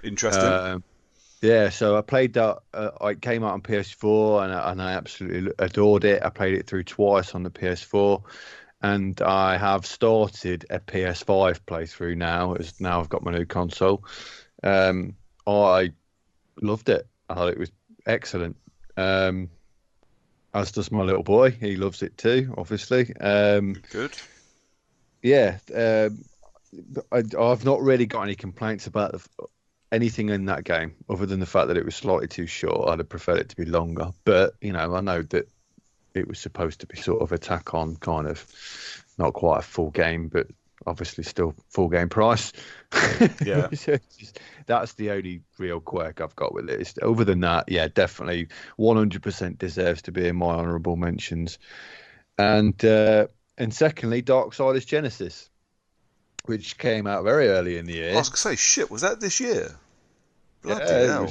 Interesting. Yeah, so I played that. It came out on PS4, and I absolutely adored it. I played it through twice on the PS4, and I have started a PS5 playthrough now. As now I've got my new console. I loved it. I thought it was excellent. As does my little boy. He loves it too, obviously. Good. Yeah, I've not really got any complaints about anything in that game other than the fact that it was slightly too short. I'd have preferred it to be longer, but I know that it was supposed to be sort of a tack on, kind of not quite a full game, but obviously still full game price. Yeah. That's the only real quirk I've got with it. Other than that, yeah, definitely 100% deserves to be in my honourable mentions. And secondly, Darksiders Genesis, which came out very early in the year. I was going to say, shit, was that this year? Bloody hell. It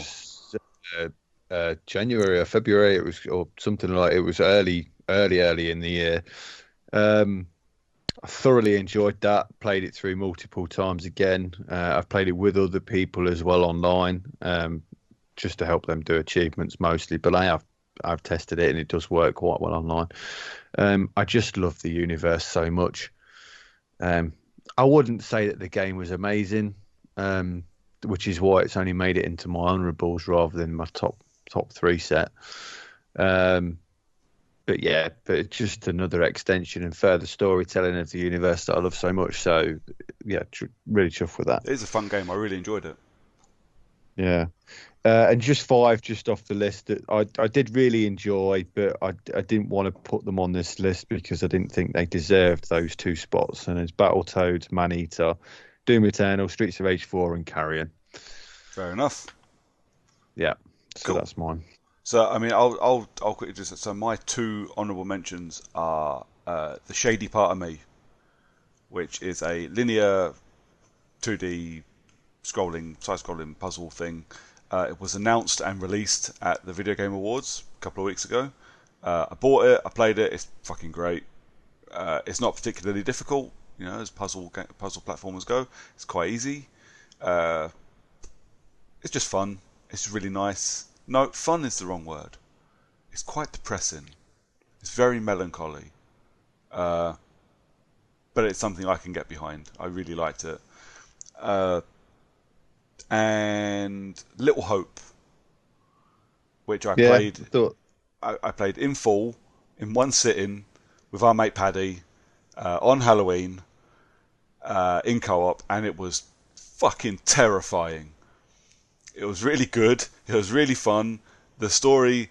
was January or February. It was, or something like it was early in the year. I thoroughly enjoyed that. Played it through multiple times again. I've played it with other people as well online, just to help them do achievements mostly. But I've tested it and it does work quite well online. I just love the universe so much. I wouldn't say that the game was amazing, which is why it's only made it into my honourables rather than my top three set. But it's just another extension and further storytelling of the universe that I love so much. So, yeah, really chuffed with that. It is a fun game. I really enjoyed it. Yeah. And just five just off the list that I did really enjoy, but I didn't want to put them on this list because I didn't think they deserved those two spots. And it's Battletoads, Maneater, Doom Eternal, Streets of Rage 4, and Carrion. Fair enough. Yeah. So Cool. that's mine. So, I mean, I'll quickly just... So my two honourable mentions are The Shady Part of Me, which is a linear 2D side-scrolling puzzle thing. It was announced and released at the Video Game Awards a couple of weeks ago. I bought it, I played it, it's fucking great. It's not particularly difficult, as puzzle platformers go. It's quite easy. It's just fun. It's really nice. No, fun is the wrong word. It's quite depressing. It's very melancholy. But it's something I can get behind. I really liked it. And Little Hope, which I played. I played in full, in one sitting, with our mate Paddy on Halloween in co-op, and it was fucking terrifying. It was really good. It was really fun. The story's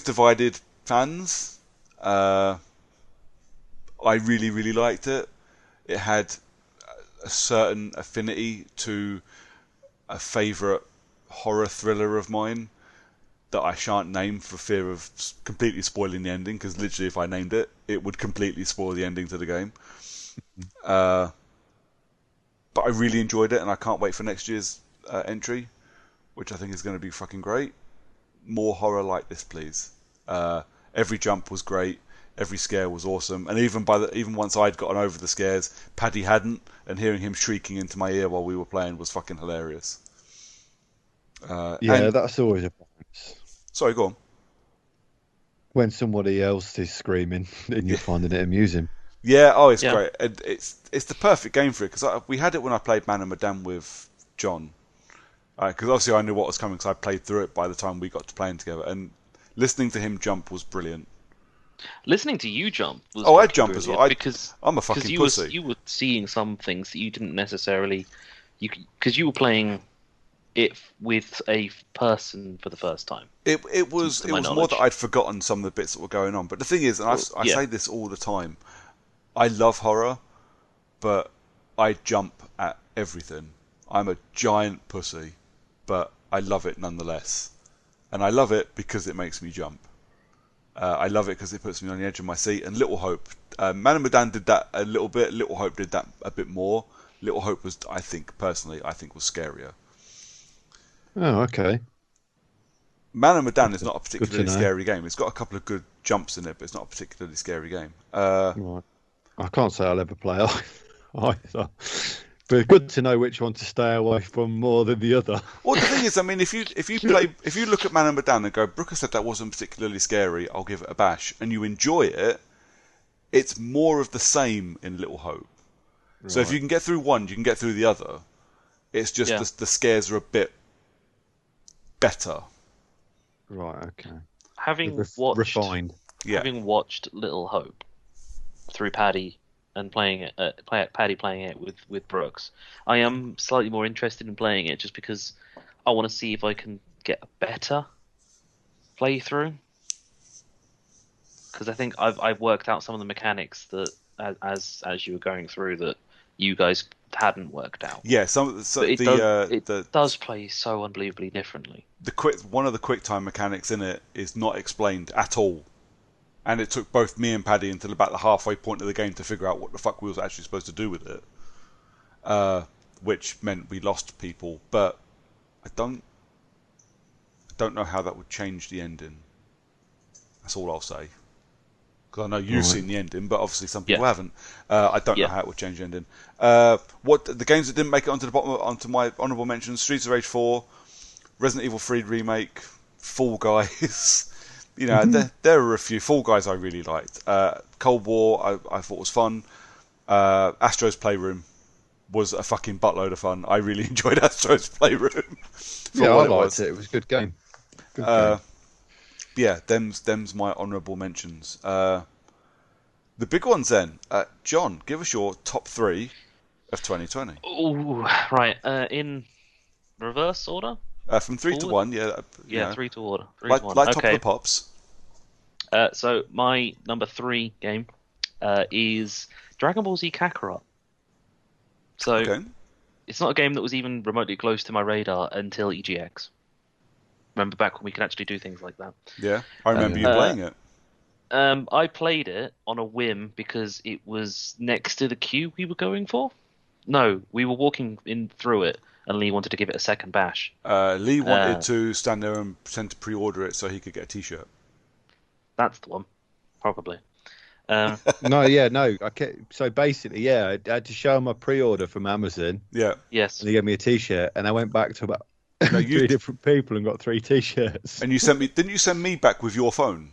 divided fans. I really, really liked it. It had a certain affinity to a favourite horror thriller of mine that I shan't name for fear of completely spoiling the ending, because literally if I named it, it would completely spoil the ending to the game. But I really enjoyed it, and I can't wait for next year's entry, which I think is going to be fucking great. More horror like this, please. Every jump was great. Every scare was awesome, and even once I'd gotten over the scares, Paddy hadn't, and hearing him shrieking into my ear while we were playing was fucking hilarious. That's always a bonus. Sorry, go on. When somebody else is screaming and you're finding it amusing. Yeah, it's great. It's the perfect game for it, because we had it when I played Man and Madame with John. Because obviously I knew what was coming, because I played through it by the time we got to playing together, and listening to him jump was brilliant. Listening to you jump was I jump as well. Because I'm a fucking pussy. You were seeing some things that you didn't necessarily, because you were playing it with a person for the first time. It was more that I'd forgotten some of the bits that were going on. But the thing is, and I say this all the time, I love horror, but I jump at everything. I'm a giant pussy, but I love it nonetheless, and I love it because it makes me jump. I love it because it puts me on the edge of my seat. And Little Hope, Man and Madame did that a little bit. Little Hope did that a bit more. Little Hope was, I think was scarier. Oh, okay. Man and Madame is not a particularly scary game. It's got a couple of good jumps in it, but it's not a particularly scary game. Right. I can't say I'll ever play either. But good to know which one to stay away from more than the other. Well, the thing is, I mean, if you look at Man and Madame and go, Brooker said that wasn't particularly scary, I'll give it a bash, and you enjoy it, it's more of the same in Little Hope. Right. So if you can get through one, you can get through the other. It's just the scares are a bit better. Right. Okay. Having watched Little Hope through Paddy and playing it, Paddy playing it with Brooks, I am slightly more interested in playing it just because I want to see if I can get a better playthrough. Because I think I've worked out some of the mechanics that as you were going through that you guys hadn't worked out. Yeah, it does play so unbelievably differently. One of the QuickTime mechanics in it is not explained at all. And it took both me and Paddy until about the halfway point of the game to figure out what the fuck we was actually supposed to do with it. Which meant we lost people, but I don't know how that would change the ending. That's all I'll say. Because I know you've seen the ending, but obviously some people haven't. I don't know how it would change the ending. What the games that didn't make it onto the bottom, onto my honourable mentions: Streets of Rage 4, Resident Evil 3 remake, Fall Guys. You know, there are a few. Fall Guys I really liked. Cold War I thought was fun. Astro's Playroom was a fucking buttload of fun. I really enjoyed Astro's Playroom. Yeah, I liked it. It was a good game. Yeah, them's my honourable mentions. The big ones then. John, give us your top 3 of 2020. Oh, right. In reverse order? From 3 to 1, yeah. Yeah, 3 to order. Like Top of the Pops. So my number 3 game is Dragon Ball Z Kakarot. So it's not a game that was even remotely close to my radar until EGX. Remember back when we could actually do things like that? Yeah, I remember you playing it. I played it on a whim because it was next to the queue we were going for. No, we were walking in through it, and Lee wanted to give it a second bash. Lee wanted to stand there and pretend to pre-order it so he could get a T-shirt. That's the one, probably. No. So basically, I had to show him my pre-order from Amazon. Yeah. Yes. And he gave me a T-shirt, and I went back to about 3 different people and got 3 T-shirts. And didn't you send me back with your phone?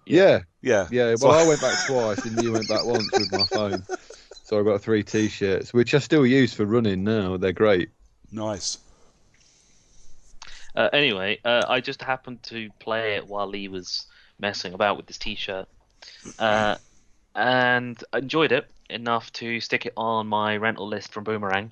Yeah. Yeah. Well, I went back twice, and you went back once with my phone. So I got 3 T-shirts, which I still use for running now. They're great. Nice. Anyway, I just happened to play it while Lee was messing about with this T-shirt, And I enjoyed it enough to stick it on my rental list from Boomerang.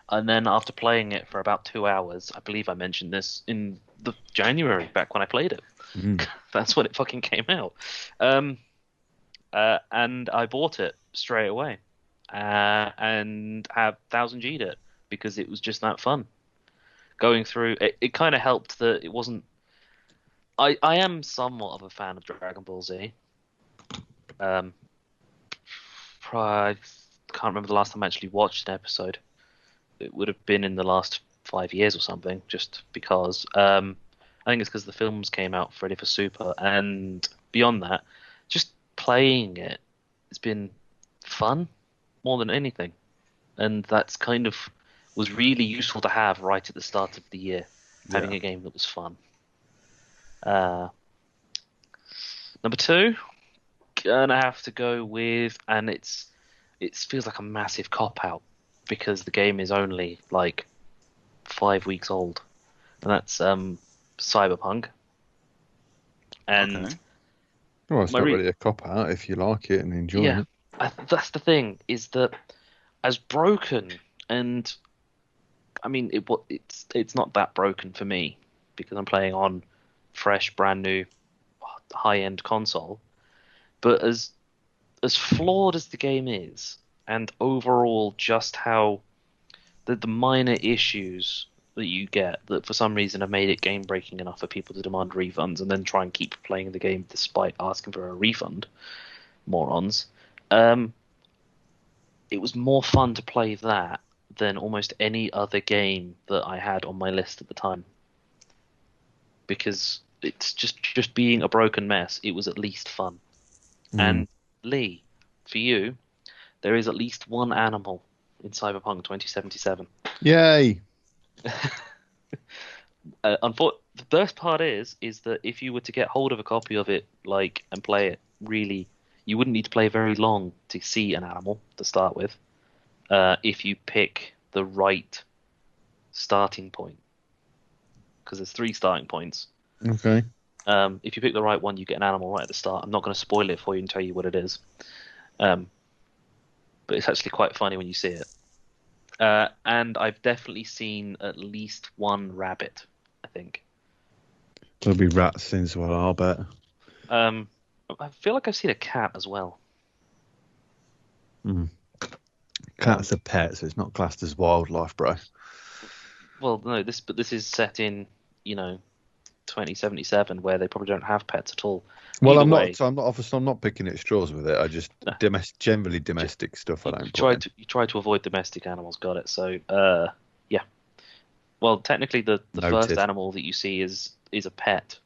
And then after playing it for about 2 hours, I believe I mentioned this in the January back when I played it. Mm. That's when it fucking came out. Um, and I bought it straight away, and have 1000G'd it because it was just that fun. Going through it, it kind of helped that it wasn't. I am somewhat of a fan of Dragon Ball Z. Um, I can't remember the last time I actually watched an episode. It would have been in the last 5 years or something, just because. I think it's because the films came out ready for Super, and beyond that, just playing it, it's been fun more than anything, and that's kind of was really useful to have right at the start of the year, having Yeah. a game that was fun. Uh, Number two, gonna have to go with, and it feels like a massive cop out because the game is only like 5 weeks old, and that's Cyberpunk. Okay. And Well, it's my not really a cop out if you like it and enjoy yeah, it. that's the thing is that as broken, and I mean it's not that broken for me because I'm playing on fresh, brand new, high end console. But as flawed as the game is, and overall just how the minor issues that you get that for some reason have made it game breaking enough for people to demand refunds and then try and keep playing the game despite asking for a refund, morons. Um, it was more fun to play that than almost any other game that I had on my list at the time because it's just being a broken mess. It was at least fun. Mm. And Lee, for you, there is at least one animal in Cyberpunk 2077. Yay! The best part is that if you were to get hold of a copy of it, like and play it, really, you wouldn't need to play very long to see an animal to start with. If you pick the right starting point, because there's three starting points. Okay. If you pick the right one, you get an animal right at the start. I'm not going to spoil it for you and tell you what it is, um, but it's actually quite funny when you see it. And I've definitely seen at least one rabbit, I think. There'll be rats in as well, I'll bet. I feel like I've seen a cat as well. Mm. Cats are pets, so it's not classed as wildlife, bro. Well, no, this is set in, 2077, where they probably don't have pets at all. Well, Either I'm way, not. So I'm not. Obviously, I'm not picking at straws with it. I just nah, generally domestic stuff. I you don't put try in. to avoid domestic animals. Got it. So, yeah. Well, technically, the first Noted. animal that you see is a pet,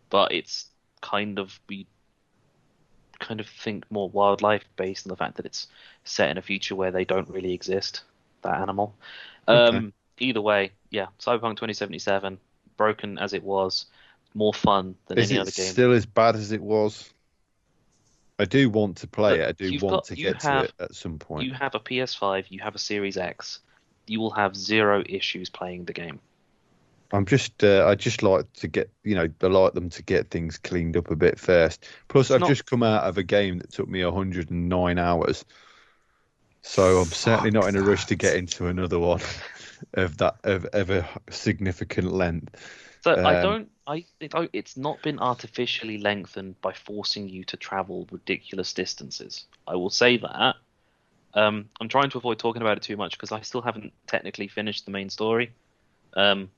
but it's we kind of think more wildlife based on the fact that it's set in a future where they don't really exist. That animal. Okay. Either way, yeah, Cyberpunk 2077, broken as it was, more fun than Is any it other game. still as bad as it was? I do want to play Look, it. I do want to get to it at some point. you have a PS5, you have a Series X, you will have zero issues playing the game. I'm just. I just like to get. I like them to get things cleaned up a bit first. Plus, It's I've not just come out of a game that took me 109 hours, so I'm certainly not in a rush to get into another one of a significant length. so I Um, don't I it, I- it's not been artificially lengthened by forcing you to travel ridiculous distances. I will say that. I'm trying to avoid talking about it too much because I still haven't technically finished the main story. Um,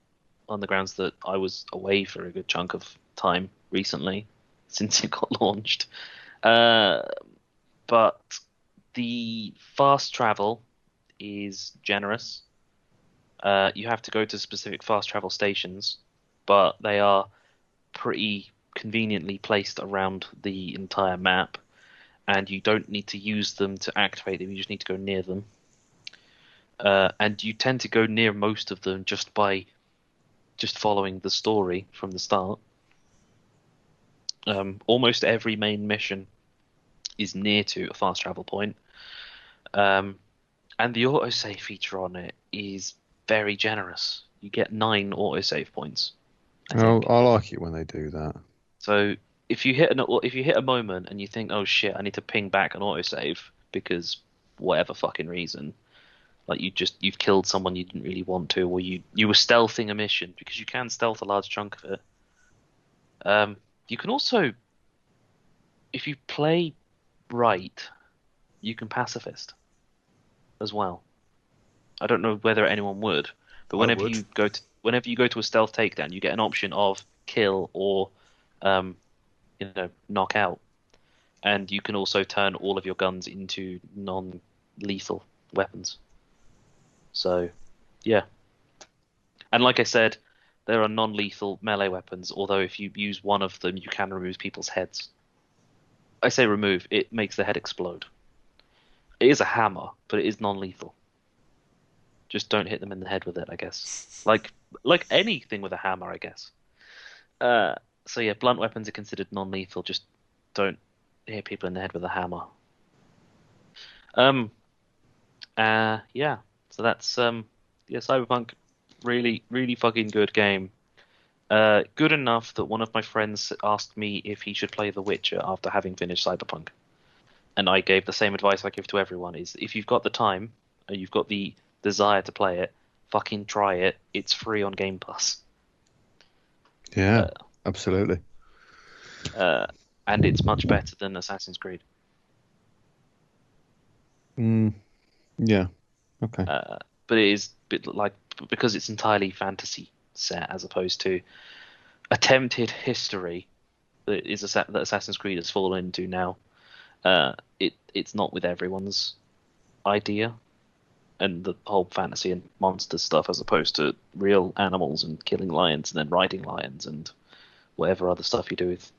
on the grounds that I was away for a good chunk of time recently since it got launched. Uh, but the fast travel is generous. You have to go to specific fast travel stations, but they are pretty conveniently placed around the entire map, and you don't need to use them to activate them, you just need to go near them. And you tend to go near most of them just by following the story from the start. Almost every main mission is near to a fast travel point. And the autosave feature on it is very generous. You get 9 autosave points, I I think. like it when they do that. So if you hit a moment and you think, oh shit, I need to ping back an autosave because whatever fucking reason, like you've killed someone you didn't really want to, or you were stealthing a mission because you can stealth a large chunk of it. You can also, if you play right, you can pacifist as well. I don't know whether anyone would, but I would. whenever you go to a stealth takedown, you get an option of kill or knock out, and you can also turn all of your guns into non-lethal weapons. So, yeah. And like I said, there are non-lethal melee weapons, although if you use one of them, you can remove people's heads. I say remove, it makes the head explode. It is a hammer, but it is non-lethal. Just don't hit them in the head with it, I guess. Like anything with a hammer, I guess. So yeah, blunt weapons are considered non-lethal. Just don't hit people in the head with a hammer. Yeah. So that's yeah, Cyberpunk, really, really fucking good game. Good enough that one of my friends asked me if he should play The Witcher after having finished Cyberpunk. And I gave the same advice I give to everyone: is if you've got the time and you've got the desire to play it, fucking try it. It's free on Game Pass. Yeah, absolutely. And it's much better than Assassin's Creed. Yeah. Okay. But it is because it's entirely fantasy set as opposed to attempted history that Assassin's Creed has fallen into now. It's not with everyone's idea, and the whole fantasy and monster stuff as opposed to real animals and killing lions and then riding lions and whatever other stuff you do with.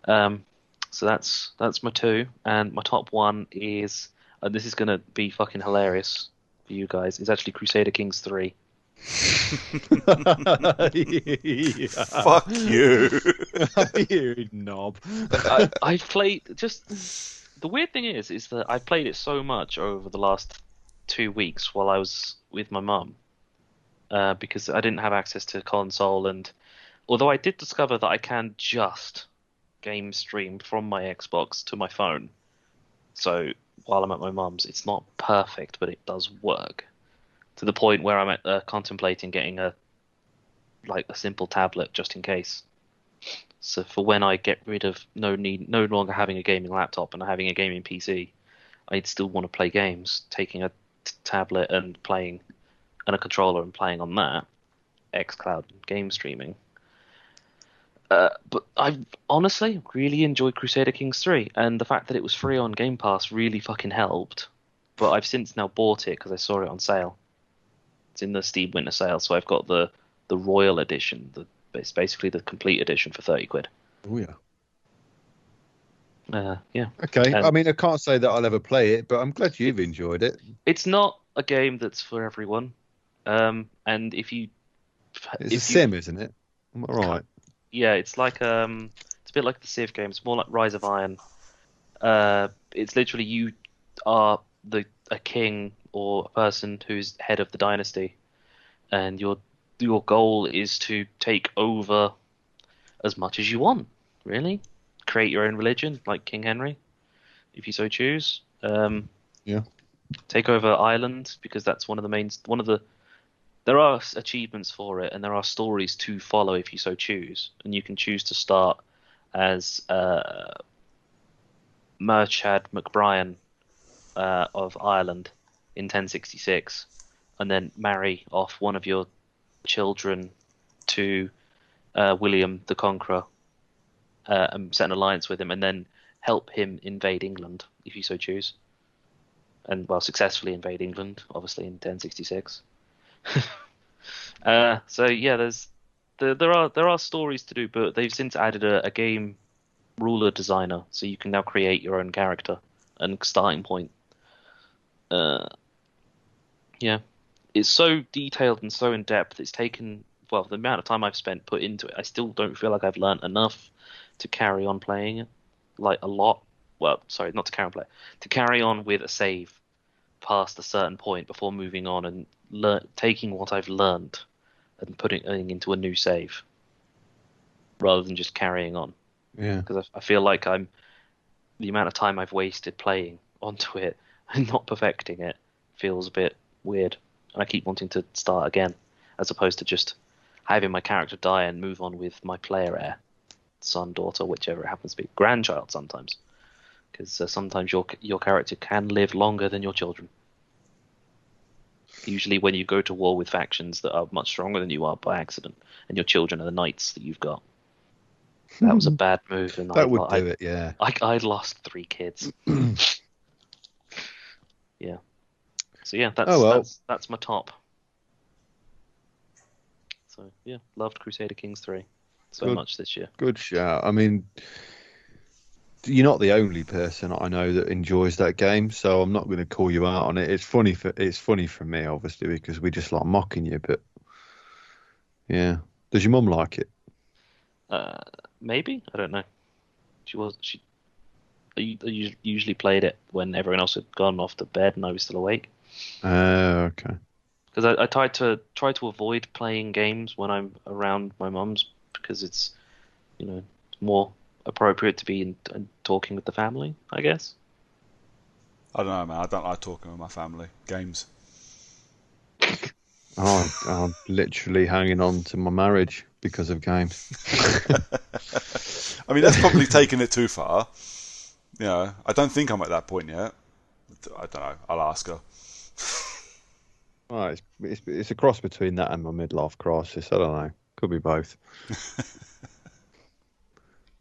So that's my two, and my top one is, and this is gonna be fucking hilarious for you guys, is actually Crusader Kings 3. Yeah. Fuck you. You knob. I've played, just the weird thing is that I've played it so much over the last 2 weeks while I was with my mum, because I didn't have access to console, and although I did discover that I can just game stream from my Xbox to my phone, so while I'm at my mum's, it's not perfect, but it does work to the point where I'm contemplating getting a simple tablet just in case. So for when I get rid of no longer having a gaming laptop and having a gaming PC, I'd still want to play games. Taking a tablet and playing, and a controller and playing on that, xCloud game streaming. But I honestly really enjoyed Crusader Kings 3, and the fact that it was free on Game Pass really fucking helped. But I've since now bought it because I saw it on sale. It's in the Steam Winter Sale, so I've got the Royal Edition. It's basically the complete edition for 30 quid. Oh yeah. Yeah. Okay. I mean, I can't say that I'll ever play it, but I'm glad you've enjoyed it. It's not a game that's for everyone. And it's a sim, isn't it? Am I right? Yeah, it's like it's a bit like the Civ game. It's more like Rise of Iron. It's literally you are a king or a person who's head of the dynasty, and your goal is to take over as much as you want. Really, create your own religion, like King Henry, if you so choose. Yeah. Take over Ireland because that's there are achievements for it, and there are stories to follow if you so choose. And you can choose to start as Murchad MacBrien of Ireland in 1066, and then marry off one of your children to William the Conqueror, and set an alliance with him, and then help him invade England if you so choose. And successfully invade England, obviously in 1066. So yeah, there are stories to do, but they've since added a game ruler designer, so you can now create your own character and starting point. Yeah, it's so detailed and so in depth. It's taken the amount of time I've spent put into it. I still don't feel like I've learned enough to carry on playing it, like a lot. Well, sorry, not to carry on play, to carry on with a save past a certain point before moving on and taking what I've learned and putting it into a new save rather than just carrying on. Yeah. Because I feel like the amount of time I've wasted playing onto it and not perfecting it feels a bit weird, and I keep wanting to start again, as opposed to just having my character die and move on with my player heir, son, daughter, whichever it happens to be, grandchild sometimes, because sometimes your character can live longer than your children. Usually, when you go to war with factions that are much stronger than you are by accident, and your children are the knights that you've got. That was a bad move, and That would do it, yeah. I lost 3 kids. Yeah. So yeah, that's my top. So yeah, loved Crusader Kings 3 so much this year. Good shout. I mean, you're not the only person I know that enjoys that game, so I'm not going to call you out on it. It's funny for me, obviously, because we just like mocking you. But yeah, does your mum like it? Maybe, I don't know. I usually played it when everyone else had gone off to bed and I was still awake. Okay. Because I try to avoid playing games when I'm around my mum's, because it's more appropriate to be in talking with the family, I guess. I don't know, man. I don't like talking with my family. Games. I'm literally hanging on to my marriage because of games. I mean, that's probably taking it too far. I don't think I'm at that point yet. I don't know. I'll ask her. Well, it's a cross between that and my midlife crisis. I don't know. Could be both.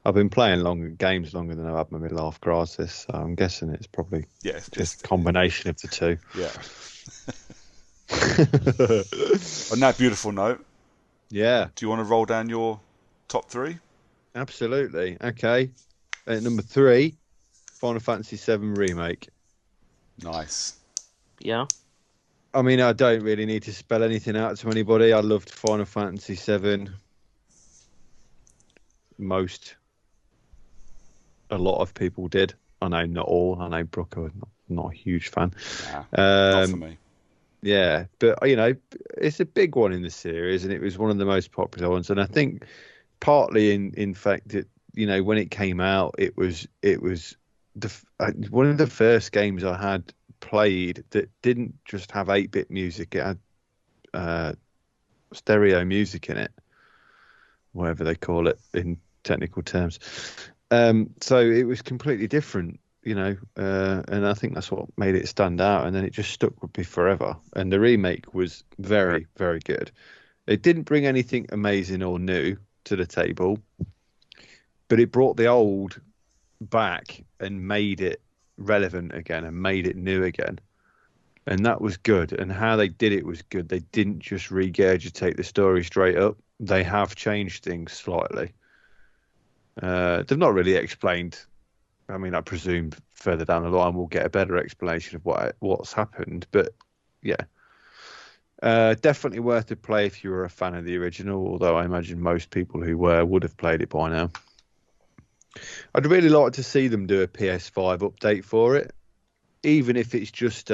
I've been playing games longer than I've had my midlife crisis, so I'm guessing it's probably just a combination of the two. Yeah. On that beautiful note, yeah. Do you want to roll down your top 3? Absolutely. Okay. At number 3, Final Fantasy VII Remake. Nice. Yeah. I mean, I don't really need to spell anything out to anybody. I loved Final Fantasy VII most. A lot of people did. I know not all. I know Brooke was not a huge fan. Not for me. Yeah, but it's a big one in the series, and it was one of the most popular ones. And I think partly in fact that when it came out, it was one of the first games I had played that didn't just have 8-bit music; it had stereo music in it, whatever they call it in technical terms. So it was completely different, and I think that's what made it stand out. And then it just stuck with me forever. And the remake was very, very good. It didn't bring anything amazing or new to the table, but it brought the old back and made it relevant again and made it new again. And that was good. And how they did it was good. They didn't just regurgitate the story straight up. They have changed things slightly. They've not really explained. I mean, I presume further down the line we'll get a better explanation of what's happened. But yeah, definitely worth a play if you were a fan of the original. Although I imagine most people who were would have played it by now. I'd really like to see them do a PS5 update for it, even if it's just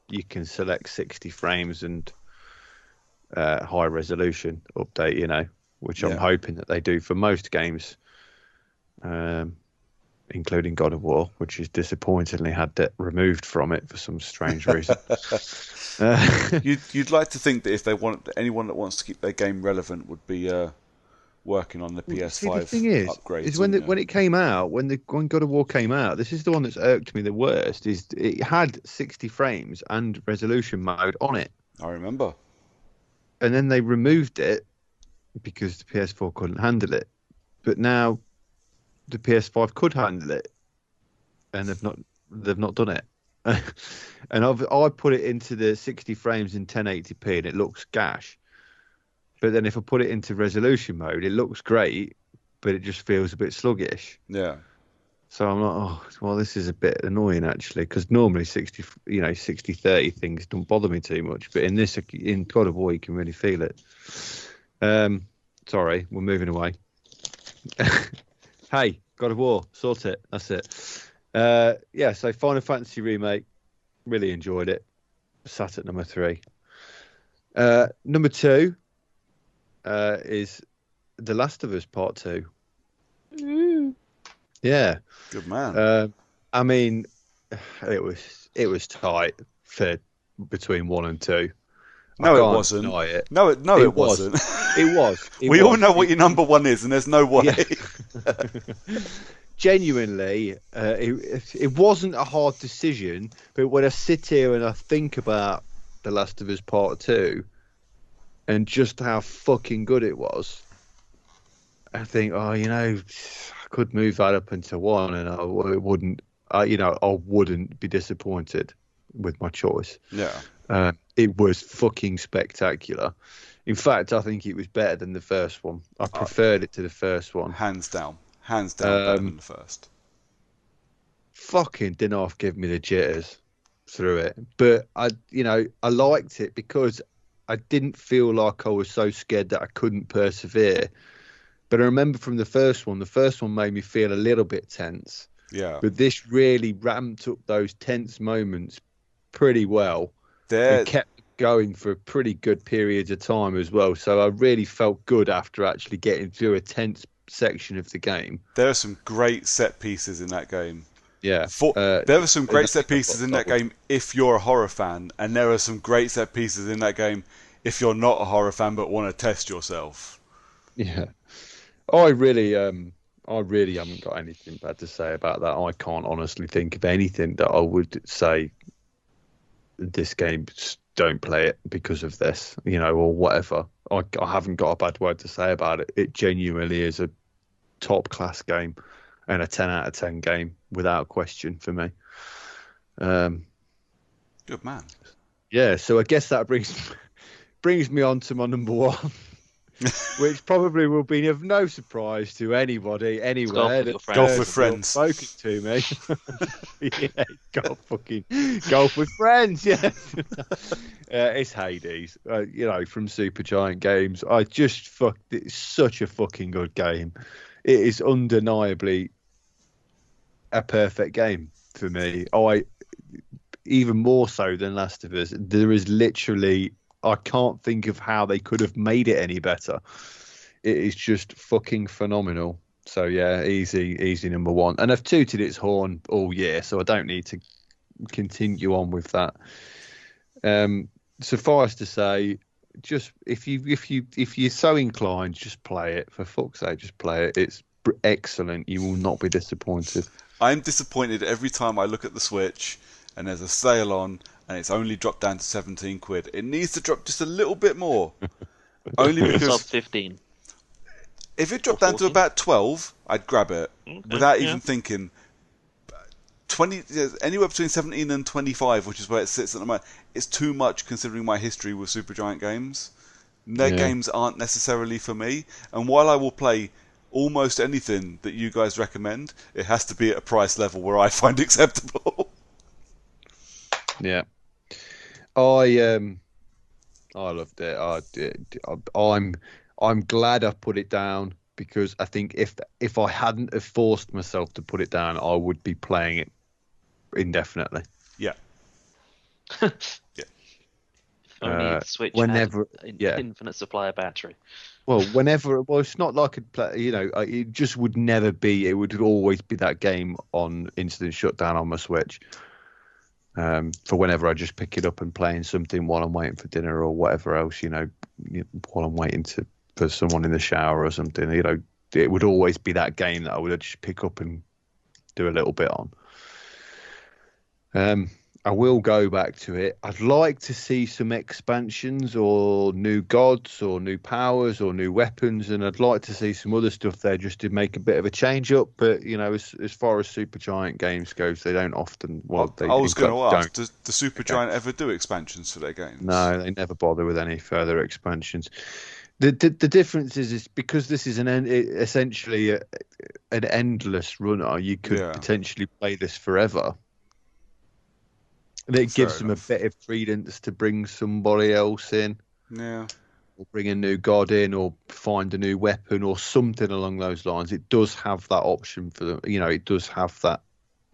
you can select 60 frames and high resolution update. Which I'm hoping that they do for most games. Including God of War, which has disappointingly had that removed from it for some strange reason. You'd like to think that if they want anyone that wants to keep their game relevant would be working on the PS5 the thing is when it came out, when God of War came out, this is the one that's irked me the worst. Is it had 60 frames and resolution mode on it? I remember. And then they removed it because the PS4 couldn't handle it. But now the PS5 could handle it, and they've not done it. And I put it into the 60 frames in 1080p, and it looks gash. But then if I put it into resolution mode, it looks great, but it just feels a bit sluggish. Yeah. So I'm like, oh, well, this is a bit annoying actually, because normally 60/30 things don't bother me too much, but in God of War, you can really feel it. Sorry, we're moving away. Hey, God of War, sort it. That's it. So Final Fantasy Remake, really enjoyed it. Sat at number 3. Number 2 is The Last of Us Part 2. Yeah. Good man. I mean, it was tight for between 1 and 2. I No, it can't wasn't. deny it. No, It it was. wasn't. It was. It We all was. know what your number one is, and there's no way. Yeah. Genuinely, it wasn't a hard decision, but when I sit here and I think about The Last of Us Part 2 and just how fucking good it was, I think, oh, I could move that up into 1 and I wouldn't, I wouldn't be disappointed with my choice. Yeah. It was fucking spectacular. In fact, I think it was better than the first one. I preferred it to the first one. Hands down better than the first. Fucking didn't half give me the jitters through it, but I liked it because I didn't feel like I was so scared that I couldn't persevere. But I remember from the first one made me feel a little bit tense. Yeah. But this really ramped up those tense moments pretty well and kept going for pretty good periods of time as well. So I really felt good after actually getting through a tense section of the game. There are some great set pieces in that game. Yeah. There are some great set pieces in that game if you're a horror fan, and there are some great set pieces in that game if you're not a horror fan but want to test yourself. Yeah. I really haven't got anything bad to say about that. I can't honestly think of anything that I would say this game, don't play it because of this, or whatever. I haven't got a bad word to say about it. It genuinely is a top class game and a 10 out of 10 game without question for me. Good man. Yeah, so I guess that brings me on to my number one. Which probably will be of no surprise to anybody anywhere. Golf with friends. Spoken to me. Yeah, golf with friends. Yeah, it's Hades. From Supergiant Games. It's such a fucking good game. It is undeniably a perfect game for me. Even more so than Last of Us. There is literally. I can't think of how they could have made it any better. It is just fucking phenomenal. So yeah, easy number one. And I've tooted its horn all year, so I don't need to continue on with that. Suffice to say, just if you're so inclined, just play it. For fuck's sake, just play it. It's excellent. You will not be disappointed. I'm disappointed every time I look at the Switch and there's a sale on and it's only dropped down to 17 quid. It needs to drop just a little bit more. Only because... It's 15. If it dropped down to about 12, I'd grab it. Okay, without even thinking. 20, anywhere between 17 and 25, which is where it sits at the moment, it's too much considering my history with Supergiant Games. Their games aren't necessarily for me. And while I will play almost anything that you guys recommend, it has to be at a price level where I find acceptable. Yeah, I loved it. I'm glad I put it down because I think if I hadn't have forced myself to put it down, I would be playing it indefinitely. Yeah. Yeah. Only the Switch whenever, had an infinite supply of battery. Well, it's not like I'd play. It just would never be. It would always be that game on instant shutdown on my Switch. For whenever I just pick it up and playing something while I'm waiting for dinner or whatever else, while I'm waiting for someone in the shower or something, it would always be that game that I would just pick up and do a little bit on. I will go back to it. I'd like to see some expansions or new gods or new powers or new weapons, and I'd like to see some other stuff there just to make a bit of a change up. But as far as Supergiant Games goes, they don't often. Well, I was going to ask, does the Supergiant ever do expansions for their games? No, they never bother with any further expansions. The difference is because this is essentially an endless runner. You could potentially play this forever. And it gives them a bit of credence to bring somebody else in. Yeah. Or bring a new god in or find a new weapon or something along those lines. It does have that option for them. It does have that.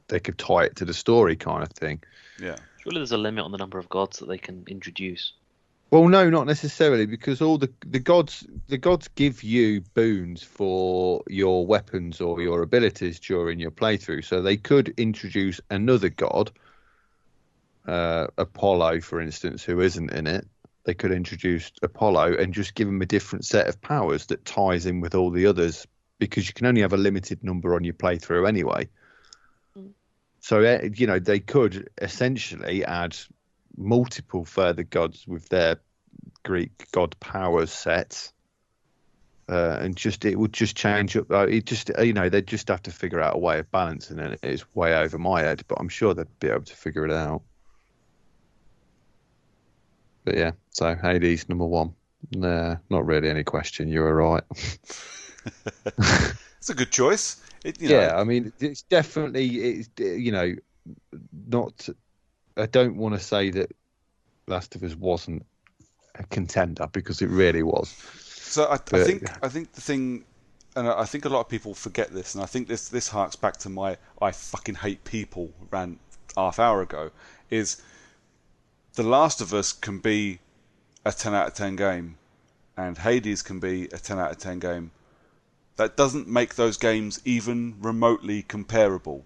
They could tie it to the story kind of thing. Yeah. Surely there's a limit on the number of gods that they can introduce. Well, no, not necessarily, because all the gods give you boons for your weapons or your abilities during your playthrough. So they could introduce another god, Apollo, for instance, who isn't in it. They could introduce Apollo and just give him a different set of powers that ties in with all the others, because you can only have a limited number on your playthrough anyway. Mm. So they could essentially add multiple further gods with their Greek god powers sets, and just it would just change up. It just they'd just have to figure out a way of balancing it. It's way over my head, but I'm sure they'd be able to figure it out. But yeah, so Hades number one. Nah, not really any question. You were right. It's a good choice. Yeah, I mean, it's definitely not. I don't want to say that Last of Us wasn't a contender, because it really was. So I think the thing, and I think a lot of people forget this, and I think this harks back to my "I fucking hate people" rant half hour ago, is The Last of Us can be a 10 out of 10 game, and Hades can be a 10 out of 10 game. That doesn't make those games even remotely comparable.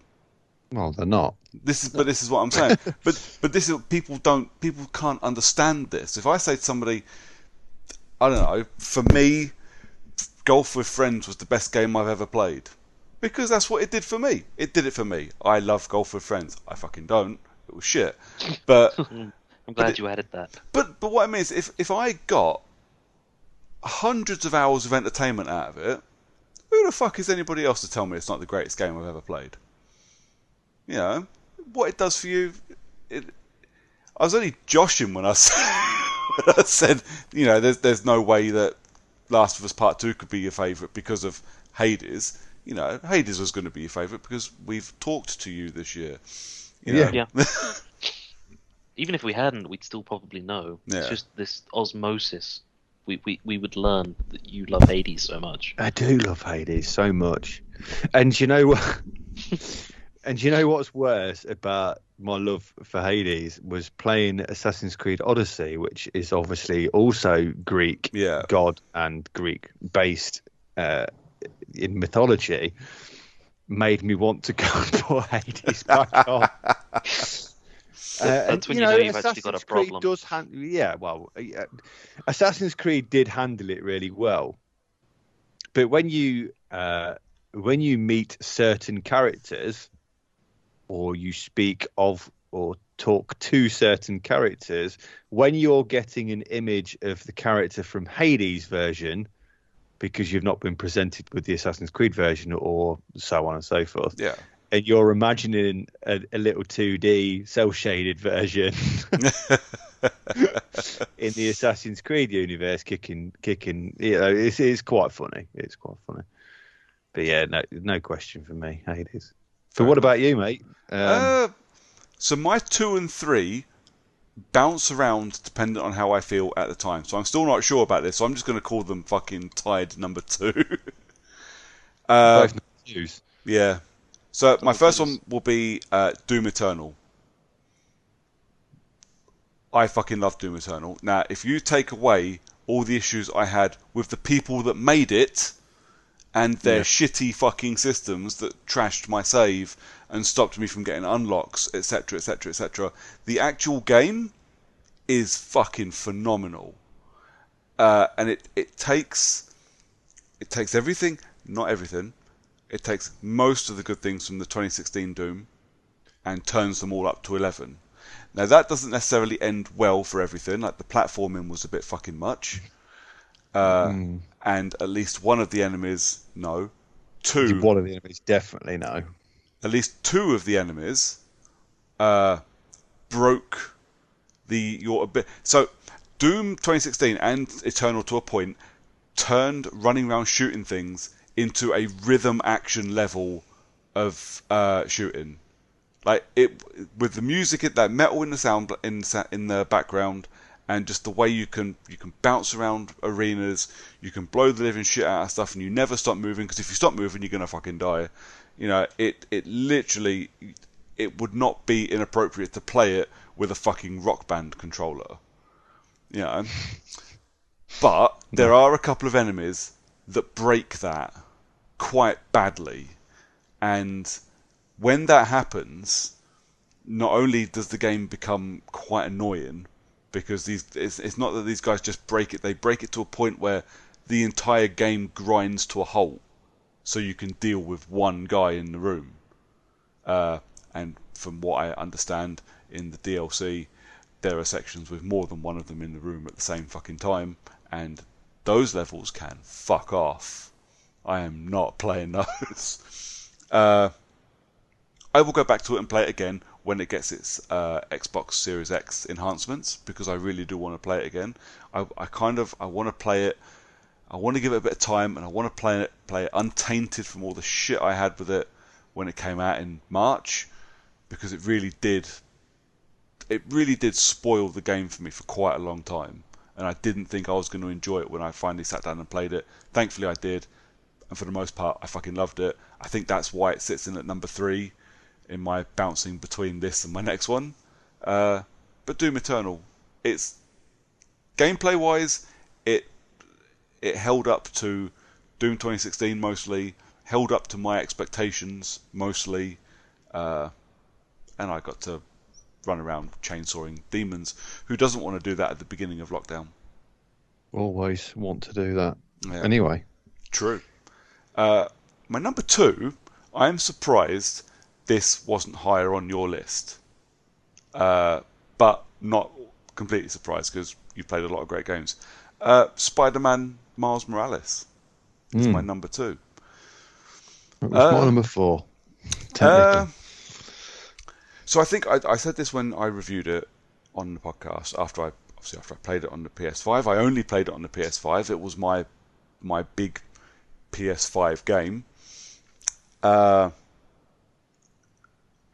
Well, they're not. This is what I'm saying. but this is people can't understand this. If I say to somebody, I don't know, for me, Golf with Friends was the best game I've ever played, because that's what it did for me. It did it for me. I love Golf with Friends. I fucking don't. It was shit. But I'm glad you added that. But what I mean is, if I got hundreds of hours of entertainment out of it, who the fuck is anybody else to tell me it's not the greatest game I've ever played? You know, what it does for you. I was only joshing when I said, there's no way that Last of Us Part 2 could be your favourite because of Hades. Hades was going to be your favourite because we've talked to you this year. Yeah. Even if we hadn't, we'd still probably know. Yeah. It's just this osmosis. We would learn that you love Hades so much. I do love Hades so much. And you know what? And you know what's worse about my love for Hades was playing Assassin's Creed Odyssey, which is obviously also Greek god and Greek based in mythology, made me want to go and put Hades back on. That's when you know you've actually got a problem. Assassin's Creed did handle it really well, but when you meet certain characters, or you speak of or talk to certain characters, when you're getting an image of the character from Hades version, because you've not been presented with the Assassin's Creed version, or so on and so forth. Yeah. And you're imagining a little 2D cel-shaded version in the Assassin's Creed universe, kicking. It's quite funny. It's quite funny. But yeah, no question for me, Hades. So what about you, mate? So my 2 and 3 bounce around depending on how I feel at the time. So I'm still not sure about this. So I'm just going to call them fucking tied number 2. Both twos. Yeah. So my first one will be Doom Eternal. I fucking love Doom Eternal. Now, if you take away all the issues I had with the people that made it and their shitty fucking systems that trashed my save and stopped me from getting unlocks, etc., etc., etc., the actual game is fucking phenomenal. And it takes everything, not everything. It takes most of the good things from the 2016 Doom and turns them all up to 11. Now, that doesn't necessarily end well for everything. Like, the platforming was a bit fucking much. And at least one of the enemies, no. Two. One of the enemies, definitely no. At least 2 of the enemies broke your bit. So, Doom 2016 and Eternal to a point turned running around shooting things into a rhythm action level of shooting, like it with the music, that metal in the sound in the background, and just the way you can bounce around arenas, you can blow the living shit out of stuff, and you never stop moving, because if you stop moving, you're gonna fucking die. It literally, it would not be inappropriate to play it with a fucking Rock Band controller. You know, but there are a couple of enemies that break that quite badly, and when that happens, not only does the game become quite annoying, because it's not that these guys just break it, they break it to a point where the entire game grinds to a halt, so you can deal with one guy in the room. And from what I understand, in the DLC, there are sections with more than one of them in the room at the same fucking time, and those levels can fuck off. I am not playing those. I will go back to it and play it again when it gets its Xbox Series X enhancements, because I really do want to play it again. I want to play it. I want to give it a bit of time, and I want to play it untainted from all the shit I had with it when it came out in March, because it really did spoil the game for me for quite a long time, and I didn't think I was going to enjoy it when I finally sat down and played it. Thankfully I did, and for the most part I fucking loved it. I think that's why it sits in at number 3 in my bouncing between this and my next one. But Doom Eternal, it's gameplay wise, it held up to Doom 2016 mostly, held up to my expectations mostly, and I got to run around chainsawing demons. Who doesn't want to do that at the beginning of lockdown? Always want to do that. Yeah. Anyway. True. My number 2, I'm surprised this wasn't higher on your list. But not completely surprised, because you've played a lot of great games. Spider-Man Miles Morales is my number 2. It was my number 4. Technically. So I think I said this when I reviewed it on the podcast, after I played it on the PS5. I only played it on the PS5. It was my big PS5 game. I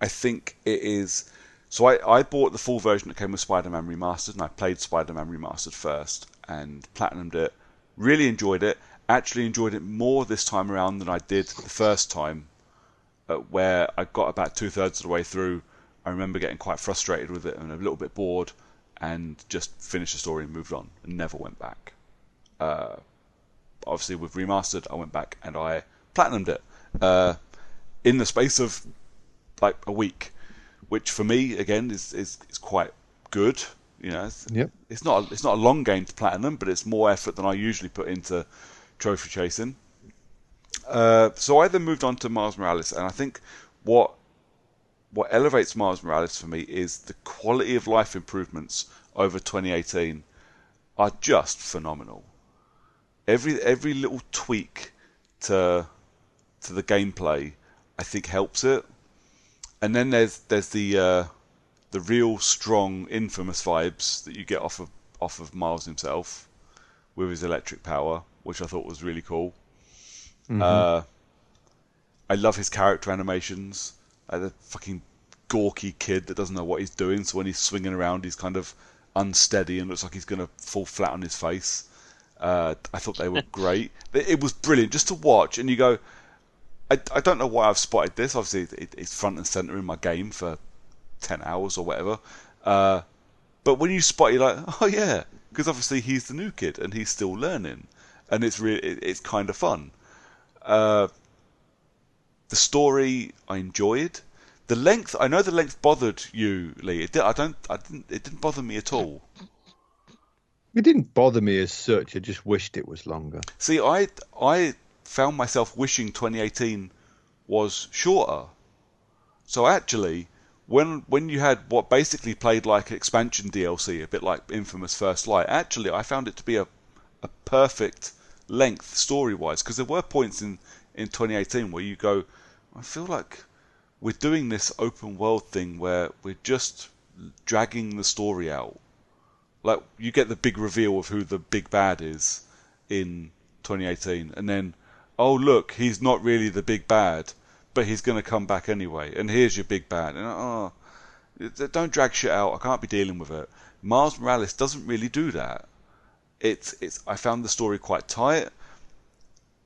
think it is. So I bought the full version that came with Spider-Man Remastered, and I played Spider-Man Remastered first and platinumed it. Really enjoyed it. Actually enjoyed it more this time around than I did the first time, where I got about 2/3 of the way through. I remember getting quite frustrated with it and a little bit bored, and just finished the story and moved on and never went back. Obviously with Remastered, I went back and I platinumed it in the space of like a week, which for me again is quite good. You know, it's not a long game to platinum, but it's more effort than I usually put into trophy chasing. So I then moved on to Miles Morales, and I think what elevates Miles Morales for me is the quality of life improvements over 2018 are just phenomenal. Every little tweak to the gameplay, I think, helps it. And then there's the real strong Infamous vibes that you get off of Miles himself with his electric power, which I thought was really cool. Mm-hmm. I love his character animations. The fucking gawky kid that doesn't know what he's doing, so when he's swinging around, he's kind of unsteady and looks like he's going to fall flat on his face. I thought they were great. It was brilliant just to watch, and you go, I don't know why I've spotted this. Obviously, it's front and center in my game for 10 hours or whatever. But when you spot it, you're like, oh yeah, because obviously he's the new kid and he's still learning, and it's kind of fun. The story I enjoyed. The length, I know the length bothered you, Lee. It didn't bother me at all. It didn't bother me as such. I just wished it was longer. See, I found myself wishing 2018 was shorter. So actually, when you had what basically played like expansion DLC, a bit like Infamous First Light, actually I found it to be a perfect length story-wise, because there were points in 2018 where you go, I feel like we're doing this open world thing where we're just dragging the story out. Like, you get the big reveal of who the big bad is in 2018, and then, oh look, he's not really the big bad, but he's going to come back anyway, and here's your big bad. And don't drag shit out, I can't be dealing with it. Miles Morales doesn't really do that. I found the story quite tight.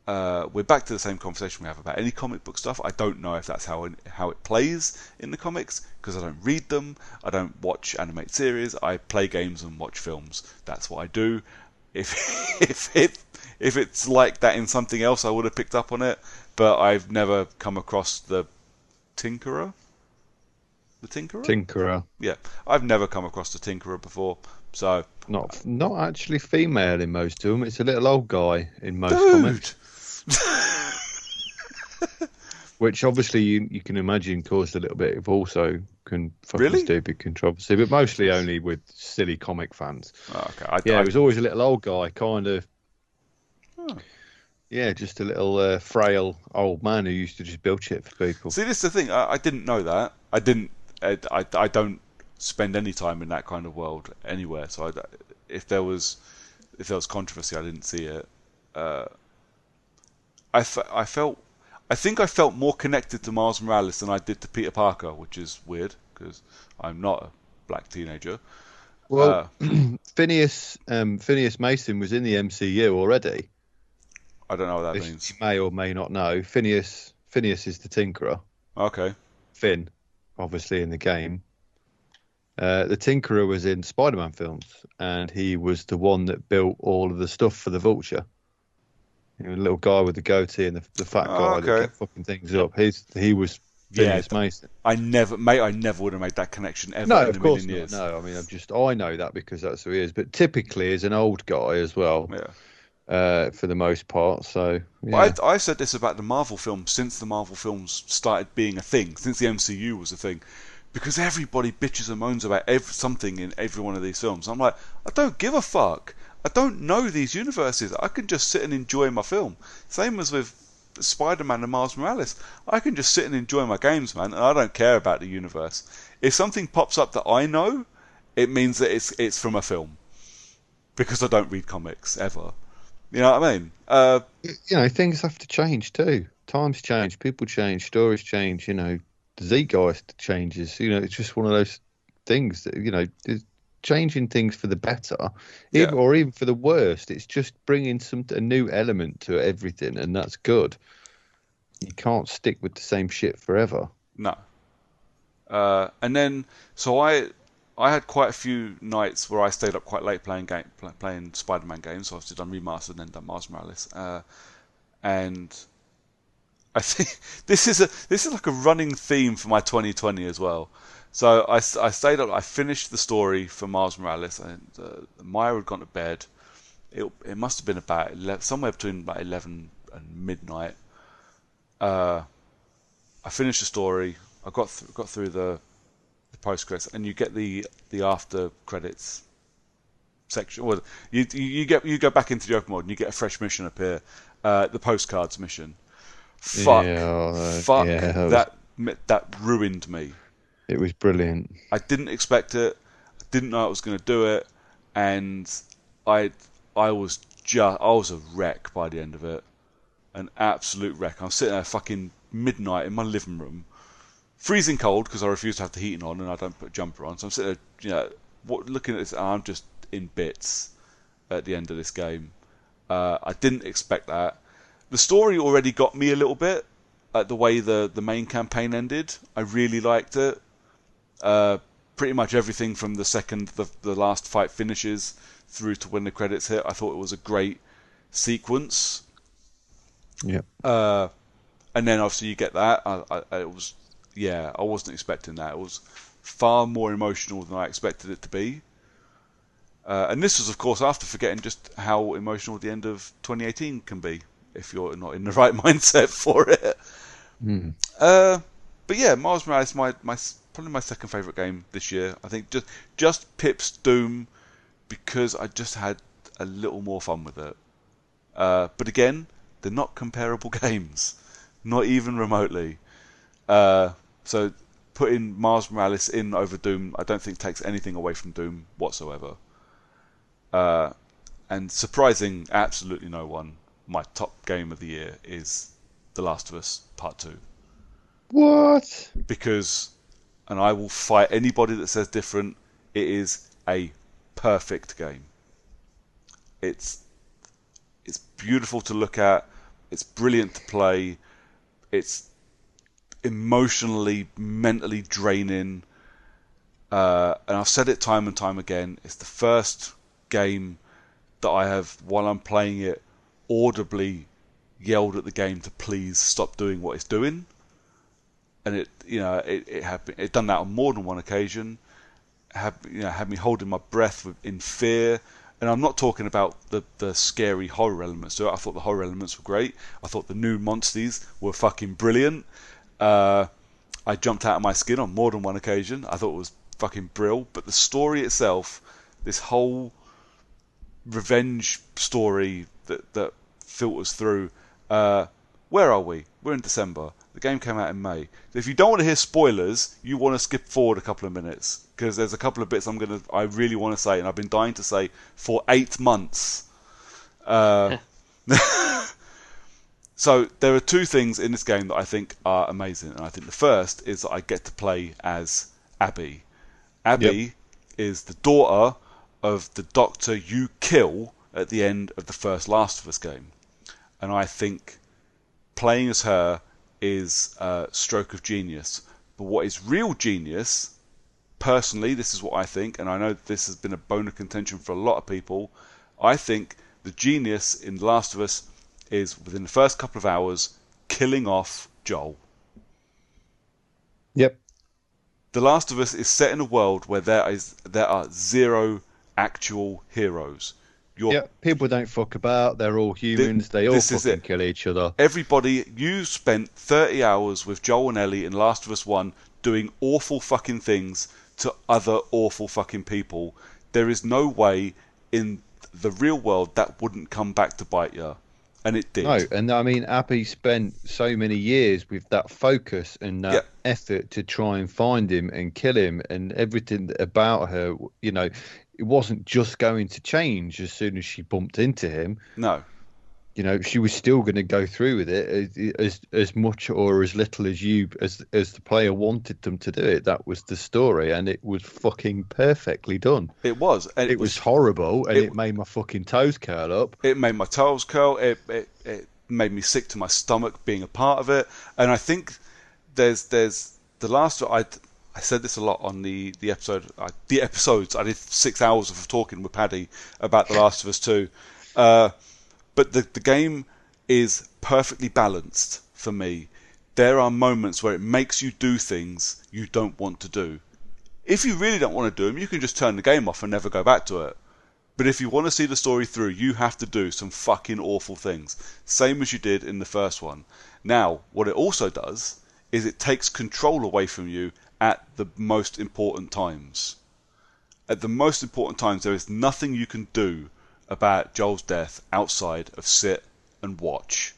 we're back to the same conversation we have about any comic book stuff. I don't know if that's how it plays in the comics, because I don't read them. I don't watch animated series. I play games and watch films. That's what I do. If if it's like that in something else, I would have picked up on it. But I've never come across the Tinkerer. The Tinkerer? Tinkerer. Yeah, I've never come across the Tinkerer before. So not actually female in most of them. It's a little old guy in most dude. comics. Which obviously you can imagine caused a little bit of also fucking stupid controversy, but mostly only with silly comic fans. Oh, okay. It was always a little old guy, kind of. Oh. Yeah, just a little frail old man who used to just build shit for people. See, this is the thing. I didn't know that. I didn't. I don't spend any time in that kind of world anywhere. So if there was controversy, I didn't see it. I think I felt more connected to Miles Morales than I did to Peter Parker, which is weird because I'm not a black teenager. Well, Phineas Mason was in the MCU already. I don't know what that means. You may or may not know. Phineas is the Tinkerer. Okay. Finn, obviously in the game. The Tinkerer was in Spider-Man films, and he was the one that built all of the stuff for the Vulture. You know, the little guy with the goatee and the fat guy that kept fucking things up. He was Phineas Mason. I never would have made that connection ever. No, in of a course million not. years. No, I mean I know that because that's who he is. But typically, as an old guy as well. Yeah. For the most part, so yeah. Well, I've said this about the Marvel films since the Marvel films started being a thing, since the MCU was a thing, because everybody bitches and moans about something in every one of these films. I'm like, I don't give a fuck. I don't know these universes. I can just sit and enjoy my film. Same as with Spider-Man and Miles Morales. I can just sit and enjoy my games, man, and I don't care about the universe. If something pops up that I know, it means that it's from a film, because I don't read comics ever. You know what I mean? Things have to change too. Times change, people change, stories change. The zeitgeist changes. It's just one of those things that is changing things for the better, or even for the worst. It's just bringing a new element to everything, and that's good. You can't stick with the same shit forever. No. And then, so I had quite a few nights where I stayed up quite late playing Spider-Man games. So I've done remastered and then done Miles Morales, and I think this is like a running theme for my 2020 as well. So I stayed up. I finished the story for Miles Morales, and Maya had gone to bed. It must have been about somewhere between about 11 and midnight. I finished the story. I got through the post credits, and you get the after credits section. Well, you go back into the open world and you get a fresh mission appear, the postcards mission. Fuck, that ruined me. It was brilliant. I didn't expect it. I didn't know I was going to do it, and I was a wreck by the end of it, an absolute wreck. I'm sitting there fucking midnight in my living room. Freezing cold because I refuse to have the heating on and I don't put a jumper on. So I'm sitting there, looking at this, and I'm just in bits at the end of this game. I didn't expect that. The story already got me a little bit, the way the main campaign ended. I really liked it. Pretty much everything from the second the last fight finishes through to when the credits hit, I thought it was a great sequence. Yeah. And then obviously you get that. I wasn't expecting that. It was far more emotional than I expected it to be. And this was, of course, after forgetting just how emotional the end of 2018 can be if you're not in the right mindset for it. Mm. But yeah, Miles Morales, probably my second favourite game this year. I think just Pip's Doom, because I just had a little more fun with it. But again, they're not comparable games, not even remotely. So putting Miles Morales in over Doom, I don't think takes anything away from Doom whatsoever. And surprising absolutely no one, my top game of the year is The Last of Us Part 2. What? Because, and I will fight anybody that says different, it is a perfect game. It's beautiful to look at. It's brilliant to play. It's emotionally, mentally draining. And I've said it time and time again. It's the first game that I have, while I'm playing it, audibly yelled at the game to please stop doing what it's doing. And it done that on more than one occasion. Had me holding my breath in fear. And I'm not talking about the scary horror elements to it. I thought the horror elements were great. I thought the new monsters were fucking brilliant. I jumped out of my skin on more than one occasion. I thought it was fucking brill. But the story itself, this whole revenge story that filters through. Where are we? We're in December. The game came out in May. So if you don't want to hear spoilers, you want to skip forward a couple of minutes, because there's a couple of bits I really want to say, and I've been dying to say for 8 months. So there are two things in this game that I think are amazing, and I think the first is that I get to play as Abby. Abby is the daughter of the doctor you kill at the end of the first Last of Us game, and I think playing as her is a stroke of genius. But what is real genius, personally, this is what I think, and I know this has been a bone of contention for a lot of people, I think the genius in The Last of Us is, within the first couple of hours, killing off Joel. Yep. The Last of Us is set in a world where there are zero actual heroes. People don't fuck about. They're all humans. They all fucking kill each other. Everybody, you spent 30 hours with Joel and Ellie in Last of Us 1 doing awful fucking things to other awful fucking people. There is no way in the real world that wouldn't come back to bite you. And it did. No, and I mean, Abby spent so many years with that focus and that effort to try and find him and kill him, and everything about her, it wasn't just going to change as soon as she bumped into him. No. She was still going to go through with it as much or as little as the player wanted them to do it. That was the story, and it was fucking perfectly done. It was. And it was horrible, and it made my fucking toes curl up. It made my toes curl. It made me sick to my stomach being a part of it. And I think there's the last. I said this a lot on the episode. The episodes I did 6 hours of talking with Paddy about The Last of Us 2. But the game is perfectly balanced for me. There are moments where it makes you do things you don't want to do. If you really don't want to do them, you can just turn the game off and never go back to it. But if you want to see the story through, you have to do some fucking awful things. Same as you did in the first one. Now, what it also does is it takes control away from you at the most important times. At the most important times, there is nothing you can do about Joel's death outside of sit and watch.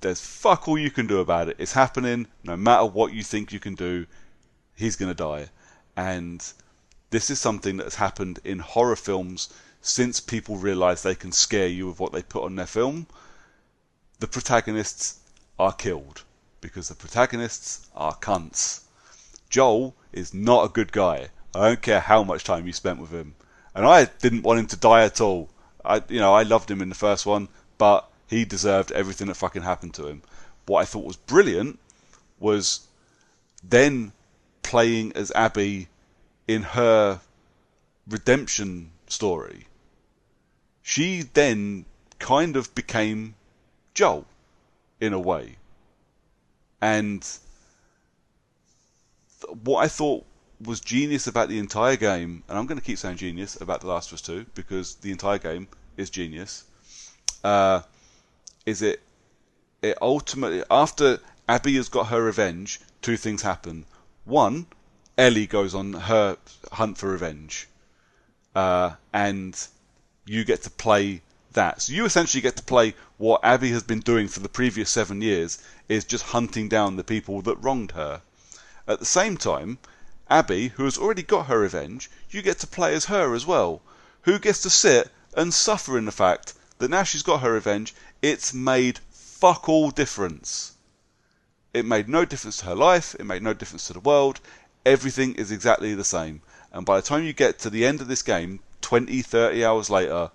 There's fuck all you can do about it. It's happening. No matter what you think you can do, he's going to die. And this is something that has happened in horror films since people realised they can scare you with what they put on their film. The protagonists are killed because the protagonists are cunts. Joel is not a good guy. I don't care how much time you spent with him. And I didn't want him to die at all. I loved him in the first one, but he deserved everything that fucking happened to him. What I thought was brilliant was then playing as Abby in her redemption story. She then kind of became Joel in a way. And what I thought was genius about the entire game, and I'm going to keep saying genius about The Last of Us 2 because the entire game is genius, is it ultimately, after Abby has got her revenge, two things happen. One, Ellie goes on her hunt for revenge, and you get to play that. So you essentially get to play what Abby has been doing for the previous 7 years, is just hunting down the people that wronged her. At the same time, Abby, who has already got her revenge, you get to play as her as well, who gets to sit and suffer in the fact that now she's got her revenge, it's made fuck all difference. It made no difference to her life, it made no difference to the world, everything is exactly the same. And by the time you get to the end of this game, 20, 30 hours later,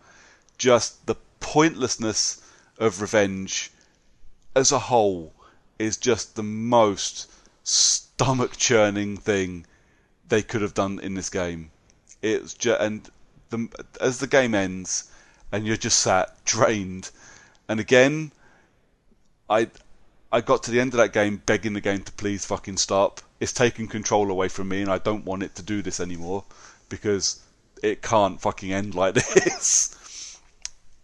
just the pointlessness of revenge as a whole is just the most stomach churning thing they could have done in this game. It's just, and as the game ends and you're just sat drained, and again I got to the end of that game begging the game to please fucking stop. It's taking control away from me and I don't want it to do this anymore because it can't fucking end like this.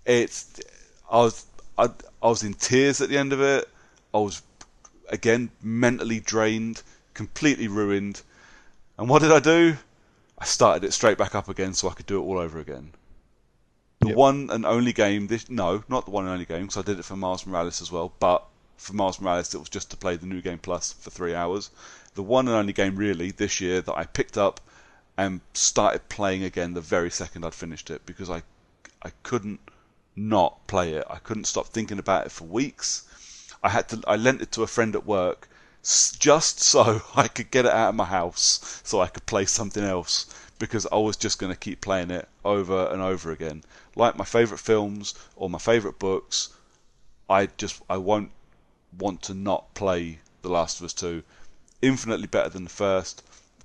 It's I was in tears at the end of it. I was again mentally drained, completely ruined. And what did I do? I started it straight back up again so I could do it all over again. The one and only game, no, not the one and only game, because I did it for Miles Morales as well, but for Miles Morales it was just to play the New Game Plus for 3 hours. The one and only game really this year that I picked up and started playing again the very second I'd finished it, because I couldn't not play it. I couldn't stop thinking about it for weeks. I lent it to a friend at work just so I could get it out of my house so I could play something else, because I was just going to keep playing it over and over again. Like my favourite films or my favourite books, I won't want to not play The Last of Us 2. Infinitely better than the first.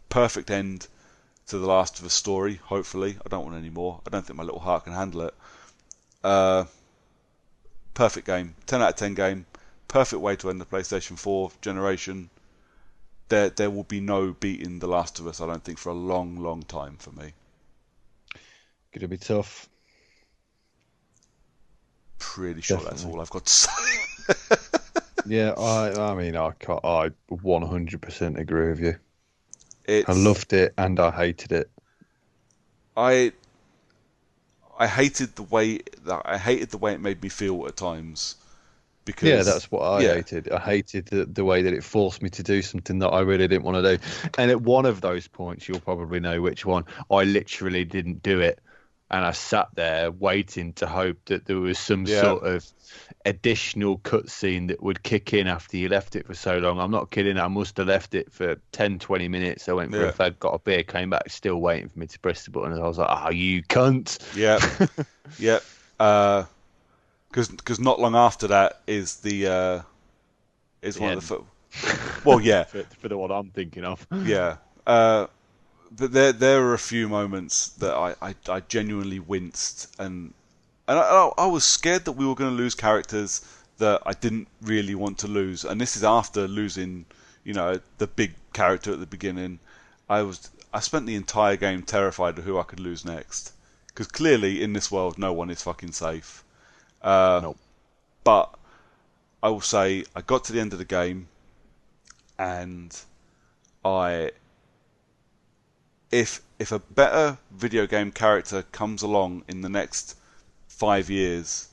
Perfect end to The Last of Us story, hopefully. I don't want any more. I don't think my little heart can handle it. Perfect game. 10 out of 10 game. Perfect way to end the PlayStation 4 generation. There will be no beating The Last of Us, I don't think, for a long, long time for me. Gonna be tough. Pretty sure Definitely. That's all I've got to say. Yeah, I mean, I 100% agree with you. I loved it and I hated it. I hated the way it made me feel at times. Because that's what I hated. I hated the way that it forced me to do something that I really didn't want to do. And at one of those points, you'll probably know which one, I literally didn't do it. And I sat there waiting to hope that there was some sort of additional cutscene that would kick in after you left it for so long. I'm not kidding. I must have left it for 10, 20 minutes. I went for a fag, got a beer, came back, still waiting for me to press the button. And I was like, oh, you cunt. Yeah. Yeah. Because not long after that is one of the well, yeah, for the one I'm thinking of. Yeah. But there are a few moments that I genuinely winced, and I was scared that we were going to lose characters that I didn't really want to lose. And this is after losing, the big character at the beginning. I spent the entire game terrified of who I could lose next, because clearly in this world no one is fucking safe. Nope. But I will say I got to the end of the game, and if a better video game character comes along in the next 5 years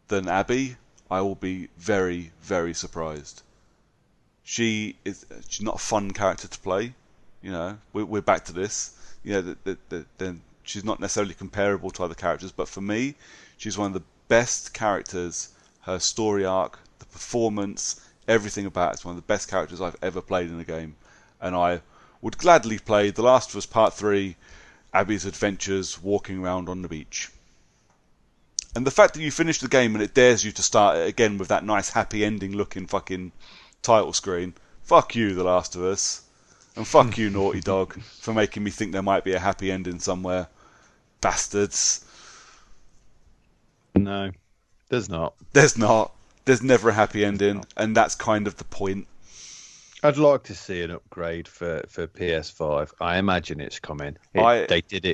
than Abby, I will be very, very surprised. She's not a fun character to play. We're back to this. She's not necessarily comparable to other characters, but for me, she's one of the best characters. Her story arc, the performance, everything about it's one of the best characters I've ever played in a game, and I would gladly play The Last of Us Part 3, Abby's adventures walking around on the beach. And the fact that you finish the game and it dares you to start it again with that nice happy ending looking fucking title screen, fuck you, The Last of Us. And fuck you, Naughty Dog, for making me think there might be a happy ending somewhere. Bastards. No, there's not. There's not. There's never a happy ending, and that's kind of the point. I'd like to see an upgrade for PS5. I imagine it's coming. They did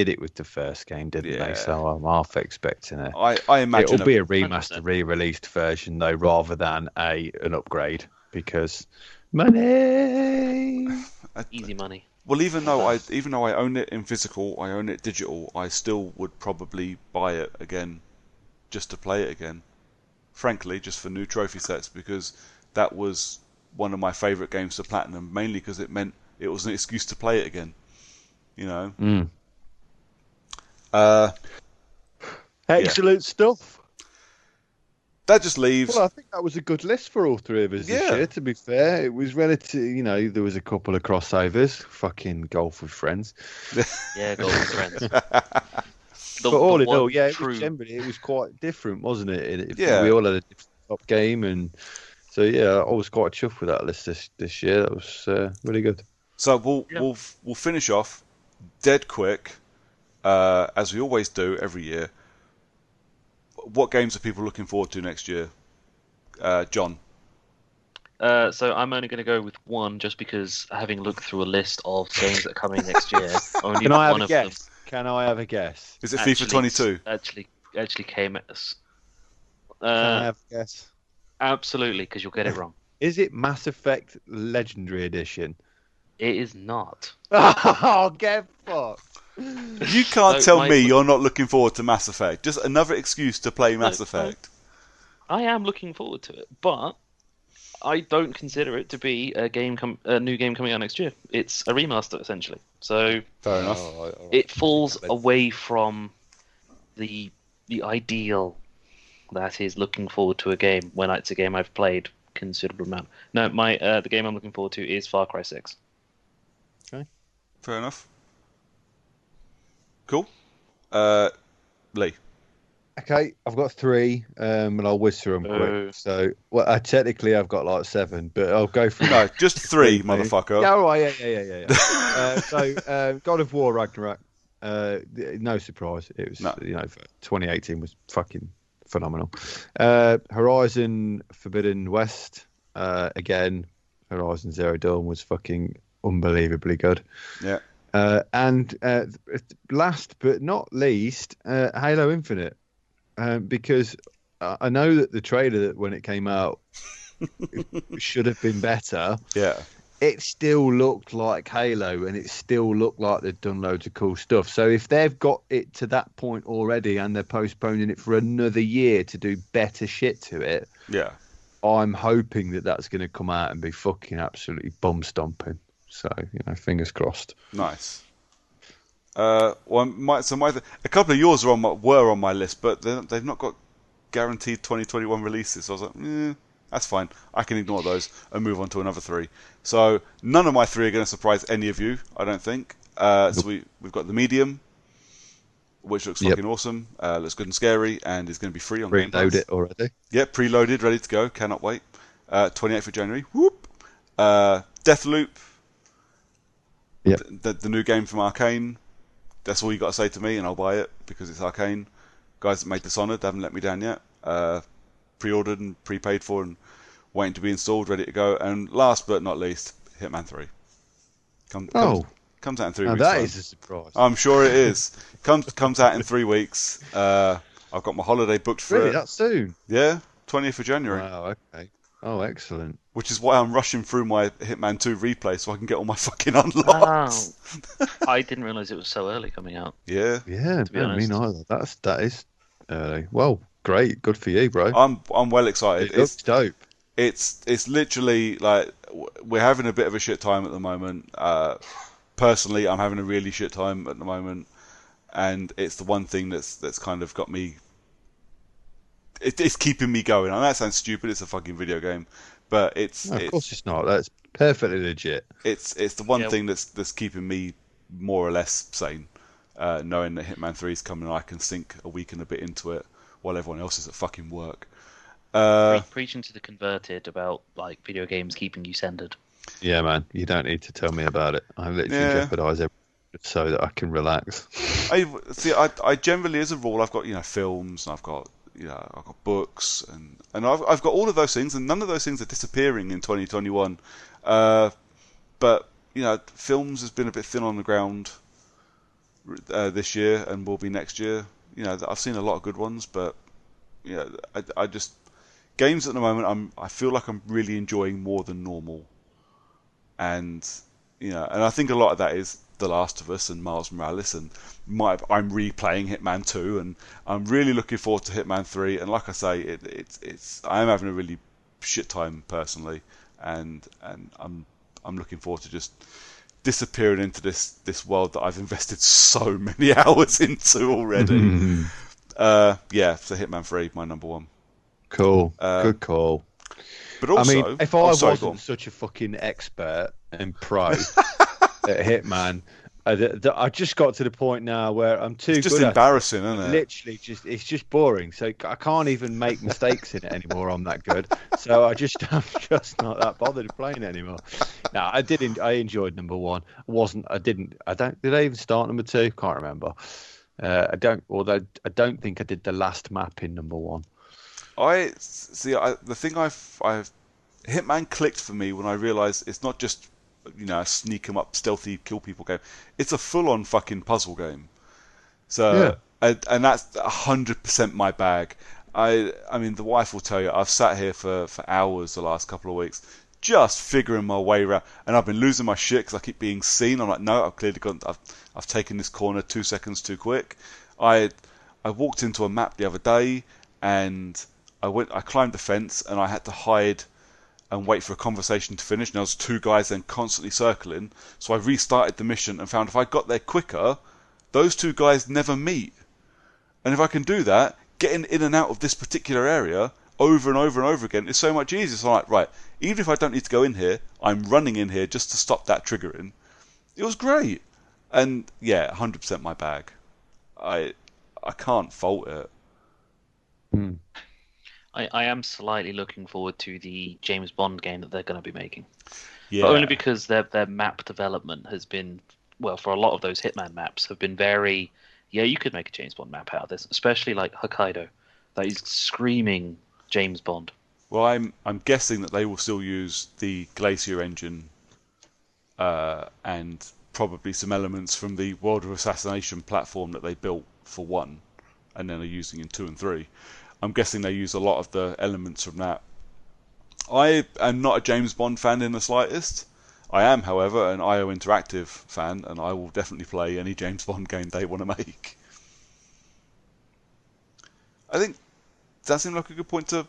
it with the first game, didn't they? So I'm half expecting it. I imagine it'll be a remastered, re-released version though, rather than an upgrade, because money. Easy money. Well, even though I own it in physical, I own it digital, I still would probably buy it again, just to play it again. Frankly, just for new trophy sets, because that was one of my favourite games to platinum, mainly because it meant it was an excuse to play it again. Excellent stuff. That just leaves. Well, I think that was a good list for all three of us this year, to be fair. It was relative, there was a couple of crossovers. Fucking golf with friends. Yeah, golf with friends. But all in all, it was quite different, wasn't it? We all had a different tabletop game, and so yeah, I was quite chuffed with that list this year. That was really good. So we'll finish off dead quick, as we always do every year. What games are people looking forward to next year? John. So I'm only going to go with one, just because having looked through a list of games that are coming next year, only Can I have one a of them guess? Can I have a guess? Is it FIFA 22? Actually came at us. Can I have a guess? Absolutely, because you'll get it wrong. Is it Mass Effect Legendary Edition? It is not. Oh, get fucked. You can't tell me you're not looking forward to Mass Effect. Just another excuse to play Mass Effect. I am looking forward to it, but I don't consider it to be a new game coming out next year. It's a remaster, essentially. So fair enough. It falls away from the ideal that is looking forward to a game when it's a game I've played considerable amount. No, the game I'm looking forward to is Far Cry 6. Okay. Fair enough. Cool. Lee. Okay, I've got 3, and I'll whiz through them quick. So, well, technically I've got like 7, but I'll go through. No, just 3, motherfucker. Yeah, all right, yeah. God of War Ragnarok. No surprise. It was, 2018 was fucking phenomenal. Horizon Forbidden West. Again, Horizon Zero Dawn was fucking unbelievably good. Yeah. And last but not least, Halo Infinite. Because I know that the trailer, when it came out, should have been better. Yeah. It still looked like Halo, and it still looked like they'd done loads of cool stuff. So if they've got it to that point already, and they're postponing it for another year to do better shit to it, yeah, I'm hoping that that's going to come out and be fucking absolutely bum stomping. So fingers crossed. Nice. A couple of yours were on my list, but they've not got guaranteed 2021 releases. So I was like, that's fine. I can ignore those and move on to another 3. So none of my 3 are going to surprise any of you, I don't think. So we've got The Medium, which looks fucking awesome. Looks good and scary, and is going to be free on Game Pass. Preload it already. Yep, preloaded, ready to go. Cannot wait. 28th of January. Whoop. Deathloop. Yep. The new game from Arcane. That's all you got to say to me, and I'll buy it because it's Arcane. Guys that made Dishonored, they haven't let me down yet. Pre-ordered and prepaid for, and waiting to be installed, ready to go. And last but not least, Hitman 3. Comes out in 3 weeks. That is a surprise. I'm sure it is. Comes out in 3 weeks. I've got my holiday booked for it. Really, that soon? Yeah, 20th of January. Wow. Okay. Oh, excellent. Which is why I'm rushing through my Hitman 2 replay so I can get all my fucking unlocks. Wow. I didn't realise it was so early coming out. Yeah. Yeah, to be honest. me neither. That is early. Well, great. Good for you, bro. I'm well excited. It looks dope. It's literally like we're having a bit of a shit time at the moment. Personally, I'm having a really shit time at the moment, and it's the one thing that's kind of got me. It's keeping me going. I know that sounds stupid. It's a fucking video game, but of course it's not. That's perfectly legit. It's the one thing that's keeping me more or less sane, knowing that Hitman 3 is coming and I can sink a week and a bit into it while everyone else is at fucking work. Preaching to the converted about like video games keeping you centered. Yeah, man. You don't need to tell me about it. I literally jeopardize everything so that I can relax. I generally, as a rule, I've got films and I've got books and I've got all of those things, and none of those things are disappearing in 2021. But films has been a bit thin on the ground this year and will be next year. I've seen a lot of good ones, but I just games at the moment I feel like I'm really enjoying more than normal, and and I think a lot of that is The Last of Us and Miles Morales, and I'm replaying Hitman 2, and I'm really looking forward to Hitman 3. And like I say, I am having a really shit time personally, and I'm looking forward to just disappearing into this world that I've invested so many hours into already. So Hitman 3, my number 1. Cool. Good call. But also, I mean, if I wasn't such a fucking expert and pro at Hitman, I just got to the point now where I'm too It's just good at embarrassing, it. isn't it? Literally, it's just boring. So I can't even make mistakes in it anymore. I'm that good. So I'm just not that bothered playing it anymore. No, I enjoyed number one. I didn't. I don't. Did I even start number two? Can't remember. I don't. Although I don't think I did the last map in number one. I see. The thing I've Hitman clicked for me when I realised it's not just a sneak 'em up, stealthy, kill people game. It's a full-on fucking puzzle game. Yeah. So and that's 100% my bag. I mean, the wife will tell you I've sat here for hours the last couple of weeks just figuring my way around, and I've been losing my shit because I keep being seen. I'm like, no, I've clearly gone. I've taken this corner 2 seconds too quick. I walked into a map the other day and I climbed the fence and I had to hide and wait for a conversation to finish. And there was two guys then constantly circling. So I restarted the mission and found if I got there quicker, those two guys never meet. And if I can do that, getting in and out of this particular area over and over and over again is so much easier. So I'm like, right, even if I don't need to go in here, I'm running in here just to stop that triggering. It was great. And yeah, 100% my bag. I can't fault it. Hmm. I am slightly looking forward to the James Bond game that they're going to be making. Yeah. But only because their map development has been, well, for a lot of those Hitman maps have been very, yeah, you could make a James Bond map out of this, especially like Hokkaido. That is screaming James Bond. Well, I'm guessing that they will still use the Glacier engine and probably some elements from the World of Assassination platform that they built for 1 and then are using in 2 and 3. I'm guessing they use a lot of the elements from that. I am not a James Bond fan in the slightest. I am, however, an IO Interactive fan, and I will definitely play any James Bond game they want to make. I think that seemed like a good point to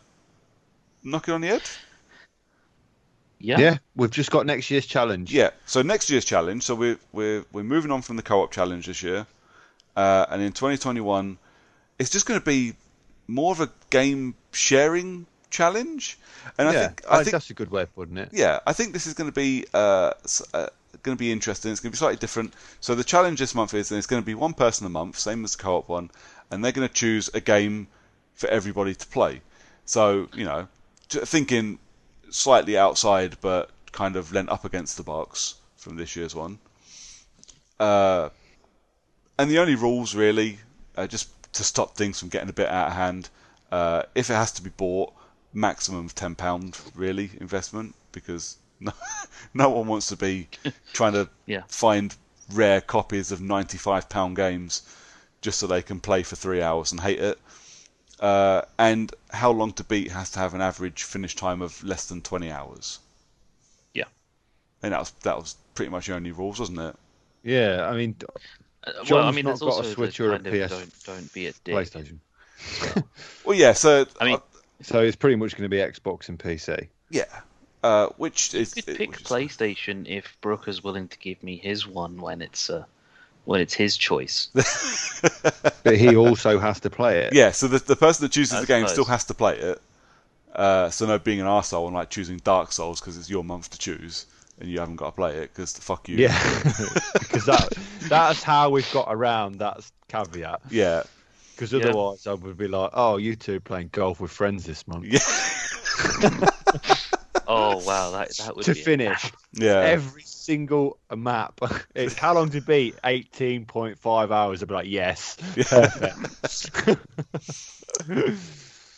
knock it on the head. Yeah. We've just got next year's challenge. Yeah, so next year's challenge. So we're moving on from the co-op challenge this year, and in 2021, it's just going to be more of a game sharing challenge. And I think that's a good way of putting it. Yeah, I think this is going to be interesting. It's going to be slightly different. So the challenge this month is, and it's going to be one person a month, same as the co-op one, and they're going to choose a game for everybody to play. So thinking slightly outside, but kind of lent up against the box from this year's one. And the only rules really, just to stop things from getting a bit out of hand, if it has to be bought, maximum of £10 really investment, because no one wants to be trying to find rare copies of £95 games just so they can play for 3 hours and hate it. And How Long to Beat has to have an average finish time of less than 20 hours. Yeah. And that was pretty much the only rules, wasn't it? Yeah, I mean, there's got also a Switch or a PS don't be a dick. PlayStation. Well, yeah. So so it's pretty much going to be Xbox and PC. Yeah. Which is you could pick PlayStation if Brooke is willing to give me his one when it's his choice. But he also has to play it. Yeah, so the person that chooses the game suppose. still has to play it. So no being an arsehole and like choosing Dark Souls because it's your month to choose and you haven't got to play it because fuck you. Yeah, because that's how we've got around that caveat. Yeah. Because otherwise I would be like, oh, you two playing golf with friends this month. Yeah. Oh wow, that would to be finish. Yeah. Every single map. It's How Long to Beat 18.5 hours. I'd be like, yes. Yeah. Perfect.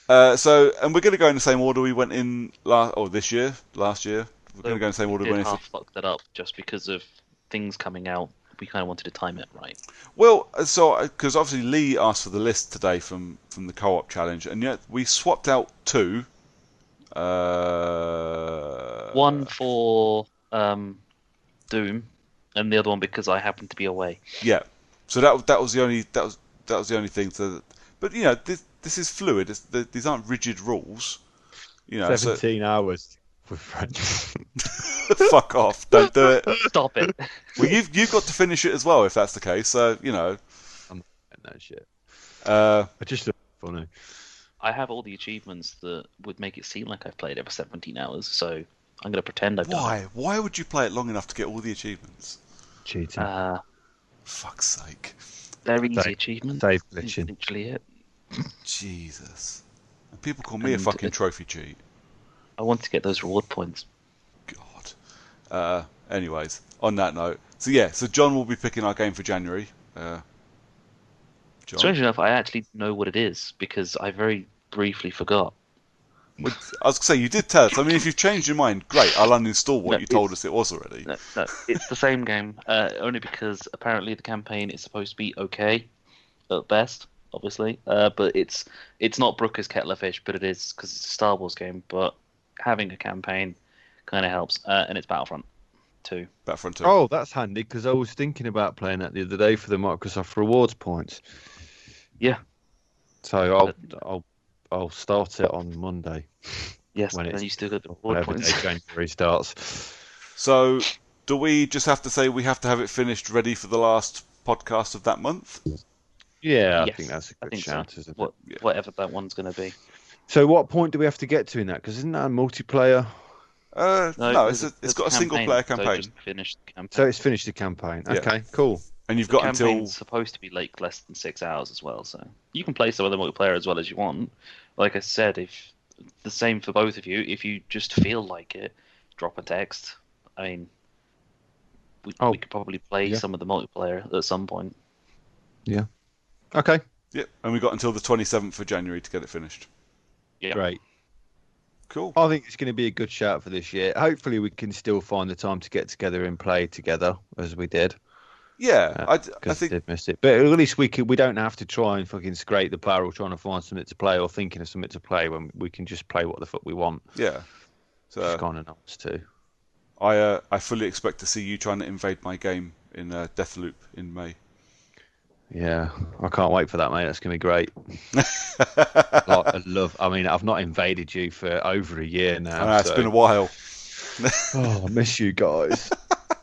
And we're going to go in the same order we went in last year. We're going to go in the same order we went in. Half fucked that up just because of things coming out. We kind of wanted to time it right. Well, so because obviously Lee asked for the list today from the co-op challenge, and yet we swapped out 2. One for Doom, and the other one because I happened to be away. Yeah. So that was the only thing. But this is fluid. These aren't rigid rules. 17 hours with friends. Fuck off! Don't do it. Stop it. Well, you've got to finish it as well if that's the case. So I'm not that shit. Uh, I just look funny. I have all the achievements that would make it seem like I've played it for 17 hours, so I'm going to pretend I've done it. Why would you play it long enough to get all the achievements? Cheating. Fuck's sake. Very easy Safe- achievement. safe Is glitching. literally it. Jesus. And people call me a And fucking trophy cheat. I want to get those reward points. God. Anyways, on that note, so John will be picking our game for January. John? Strange enough, I actually know what it is because I very briefly forgot. Well, I was going to say, you did tell us. I mean, if you've changed your mind, great. I'll uninstall what No, you told us it was already. No, it's the same game. Only because apparently the campaign is supposed to be okay at best, obviously. But it's not Brooker's Kettle of Fish, but it is because it's a Star Wars game. But having a campaign kind of helps, and it's Battlefront 2. Battlefront 2. Oh, that's handy because I was thinking about playing that the other day for the Microsoft rewards points. Yeah. So I'll start it on Monday. Yes, when then it's you still got the reward whenever points. day January starts. So, do we just have to say we have to have it finished ready for the last podcast of that month? Yeah, I Yes, think that's a I good think shout, so. isn't it? Yeah. Whatever that one's going to be. So what point do we have to get to in that? Because isn't that a multiplayer? No, it's there's got a single player So campaign. just finish the campaign. So it's finished the campaign. Yeah. Okay, cool. And you've The got until. campaign's supposed to be like less than 6 hours as well, so you can play some of the multiplayer as well as you want. Like I said, if the same for both of you, if you just feel like it, drop a text. I mean, we could probably play yeah. some of the multiplayer at some point. Yeah. Okay. Yeah, and we've got until the 27th of January to get it finished. Yeah. Great. Cool. I think it's going to be a good shout for this year. Hopefully, we can still find the time to get together and play together as we did. Yeah, I Because think. did miss it, but at least we don't have to try and fucking scrape the barrel trying to find something to play or thinking of something to play when we can just play what the fuck we want. Yeah. It's So kind of nice too. I fully expect to see you trying to invade my game in Deathloop in May. Yeah, I can't wait for that, mate. That's gonna be great. I mean, I've not invaded you for over a year now. I know, it's been a while. Oh, I miss you guys.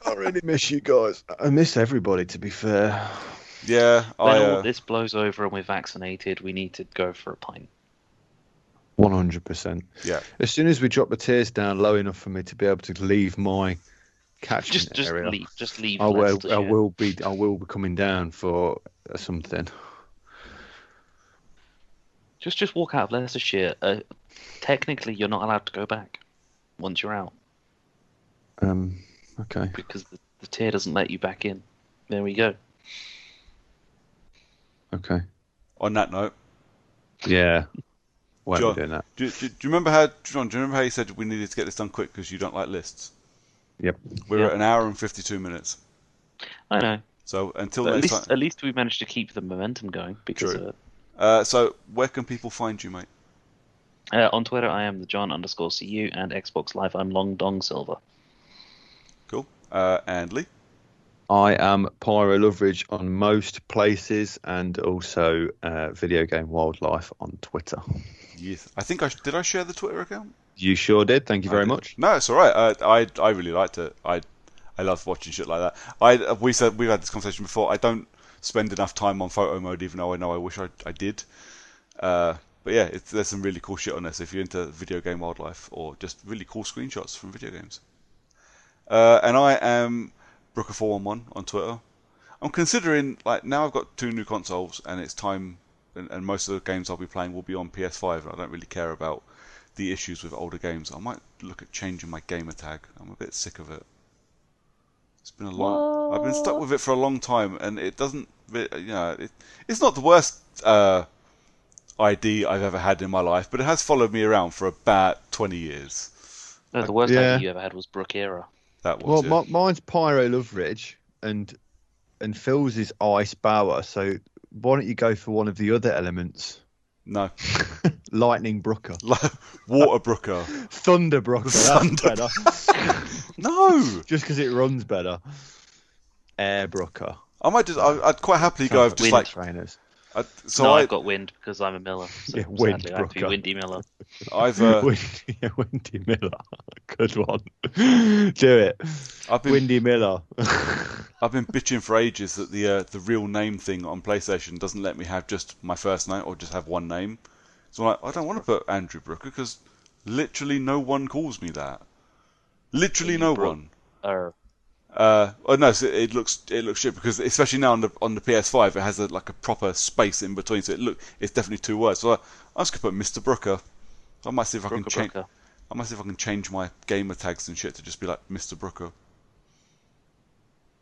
I really miss you guys. I miss everybody, to be fair. Yeah, When all this blows over and we're vaccinated, we need to go for a pint. 100%. Yeah. As soon as we drop the tiers down low enough for me to be able to leave my catchment area, Just leave. I will be coming down for something. Just walk out of Leicestershire. Technically, you're not allowed to go back once you're out Okay. because the tier doesn't let you back in. There we go. Okay. On that note, Yeah. Why John, are we doing that? do you remember how, John? Do you remember how you said we needed to get this done quick because you don't like lists? Yep. We're at an hour and 52 minutes. I know. So until But next time. at least we managed to keep the momentum going because True. of it. So where can people find you, mate? On Twitter, I am the John_CU, and Xbox Live, I'm Long Dong Silver. Cool. And Lee? I am Pyro Loveridge on most places and also Video Game Wildlife on Twitter. Yes. I think did I share the Twitter account? You sure did. Thank you very I did. much. No, it's all right. I really liked it. I love watching shit like that. We've had this conversation before. I don't spend enough time on photo mode, even though I wish I did. But yeah, there's some really cool shit on there. So if you're into video game wildlife or just really cool screenshots from video games. And I am Brooker411 on Twitter. I'm considering, like, now I've got 2 new consoles and it's time, and most of the games I'll be playing will be on PS5. And I don't really care about the issues with older games. I might look at changing my gamer tag. I'm a bit sick of it. It's been I've been stuck with it for a long time, and it doesn't. It's not the worst ID I've ever had in my life, but it has followed me around for about 20 years. No, the worst idea you ever had was Brook Era. That was. Well, mine's Pyro Loveridge, and Phil's is Ice Bower. So why don't you go for one of the other elements? No. Lightning Brooker. Water Brooker. Thunder Brooker. That's better. No. Just because it runs better. Air Brooker. I'd quite happily go with just wind like trainers. I've got wind because I'm a Miller. So Yeah, wind sadly, I have to be Brooker. Windy Miller. Windy Miller. Good one. Do it. Windy Miller. I've been bitching for ages that the real name thing on PlayStation doesn't let me have just my first name or just have one name. So I'm like, I don't want to put Andrew Brooker because literally no one calls me that. Literally no one. Oh no, so it looks shit because especially now on the PS5 it has like a proper space in between, so it's definitely two words. So I just gonna put Mr. Brooker. I might see if I can change. Brooker. I might see if I can change my gamer tags and shit to just be like Mr. Brooker.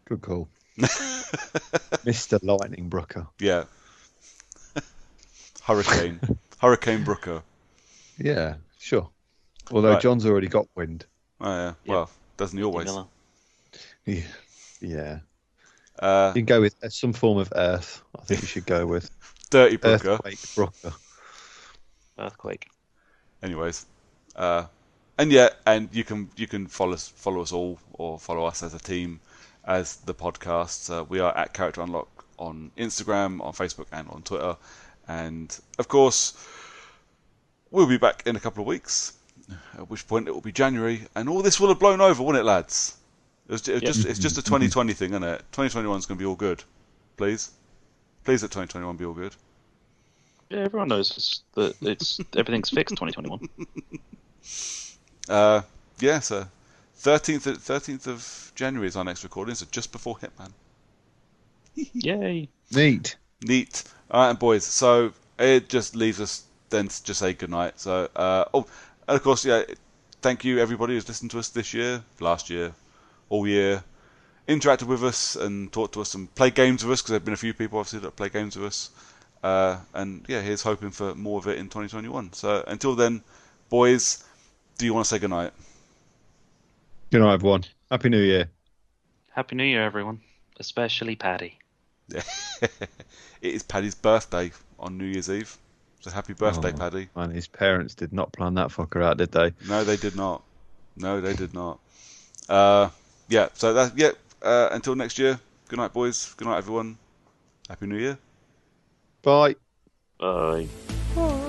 Good call. Mr. Lightning Brooker. Yeah. Hurricane Brooker. Yeah, sure. Although Right. John's already got wind. Oh yeah. Yep. Well, doesn't he always? Miller. Yeah. Yeah. Uh, You can go with some form of earth. I think you should go with Dirty Brooker. Earthquake Brooker. Earthquake. Anyways, and you can follow us all or follow us as a team as the podcast. We are at Character Unlock on Instagram, on Facebook, and on Twitter. And of course, we'll be back in a couple of weeks. At which point it will be January, and all this will have blown over, won't it, lads? It's just a 2020 thing, isn't it? 2021 is going to be all good. Please let 2021 be all good. Yeah, everyone knows that everything's fixed. 2021. Yeah, so 13th of January is our next recording, so just before Hitman. Yay! Neat. Neat. All right, boys. So it just leaves us then to just say goodnight. So, and of course, yeah, thank you everybody who's listened to us this year, last year, all year, interacted with us and talked to us and played games with us, because there have been a few people obviously that play games with us. And yeah, here's hoping for more of it in 2021. So until then, boys, do you want to say goodnight? Good night, everyone. Happy New Year. Happy New Year, everyone, especially Paddy. Yeah. It is Paddy's birthday on New Year's Eve. So happy birthday, Oh, Paddy. Man, his parents did not plan that fucker out, did they? No, they did not. Yeah, so until next year, good night, boys. Good night, everyone. Happy New Year. Bye. Bye. Bye.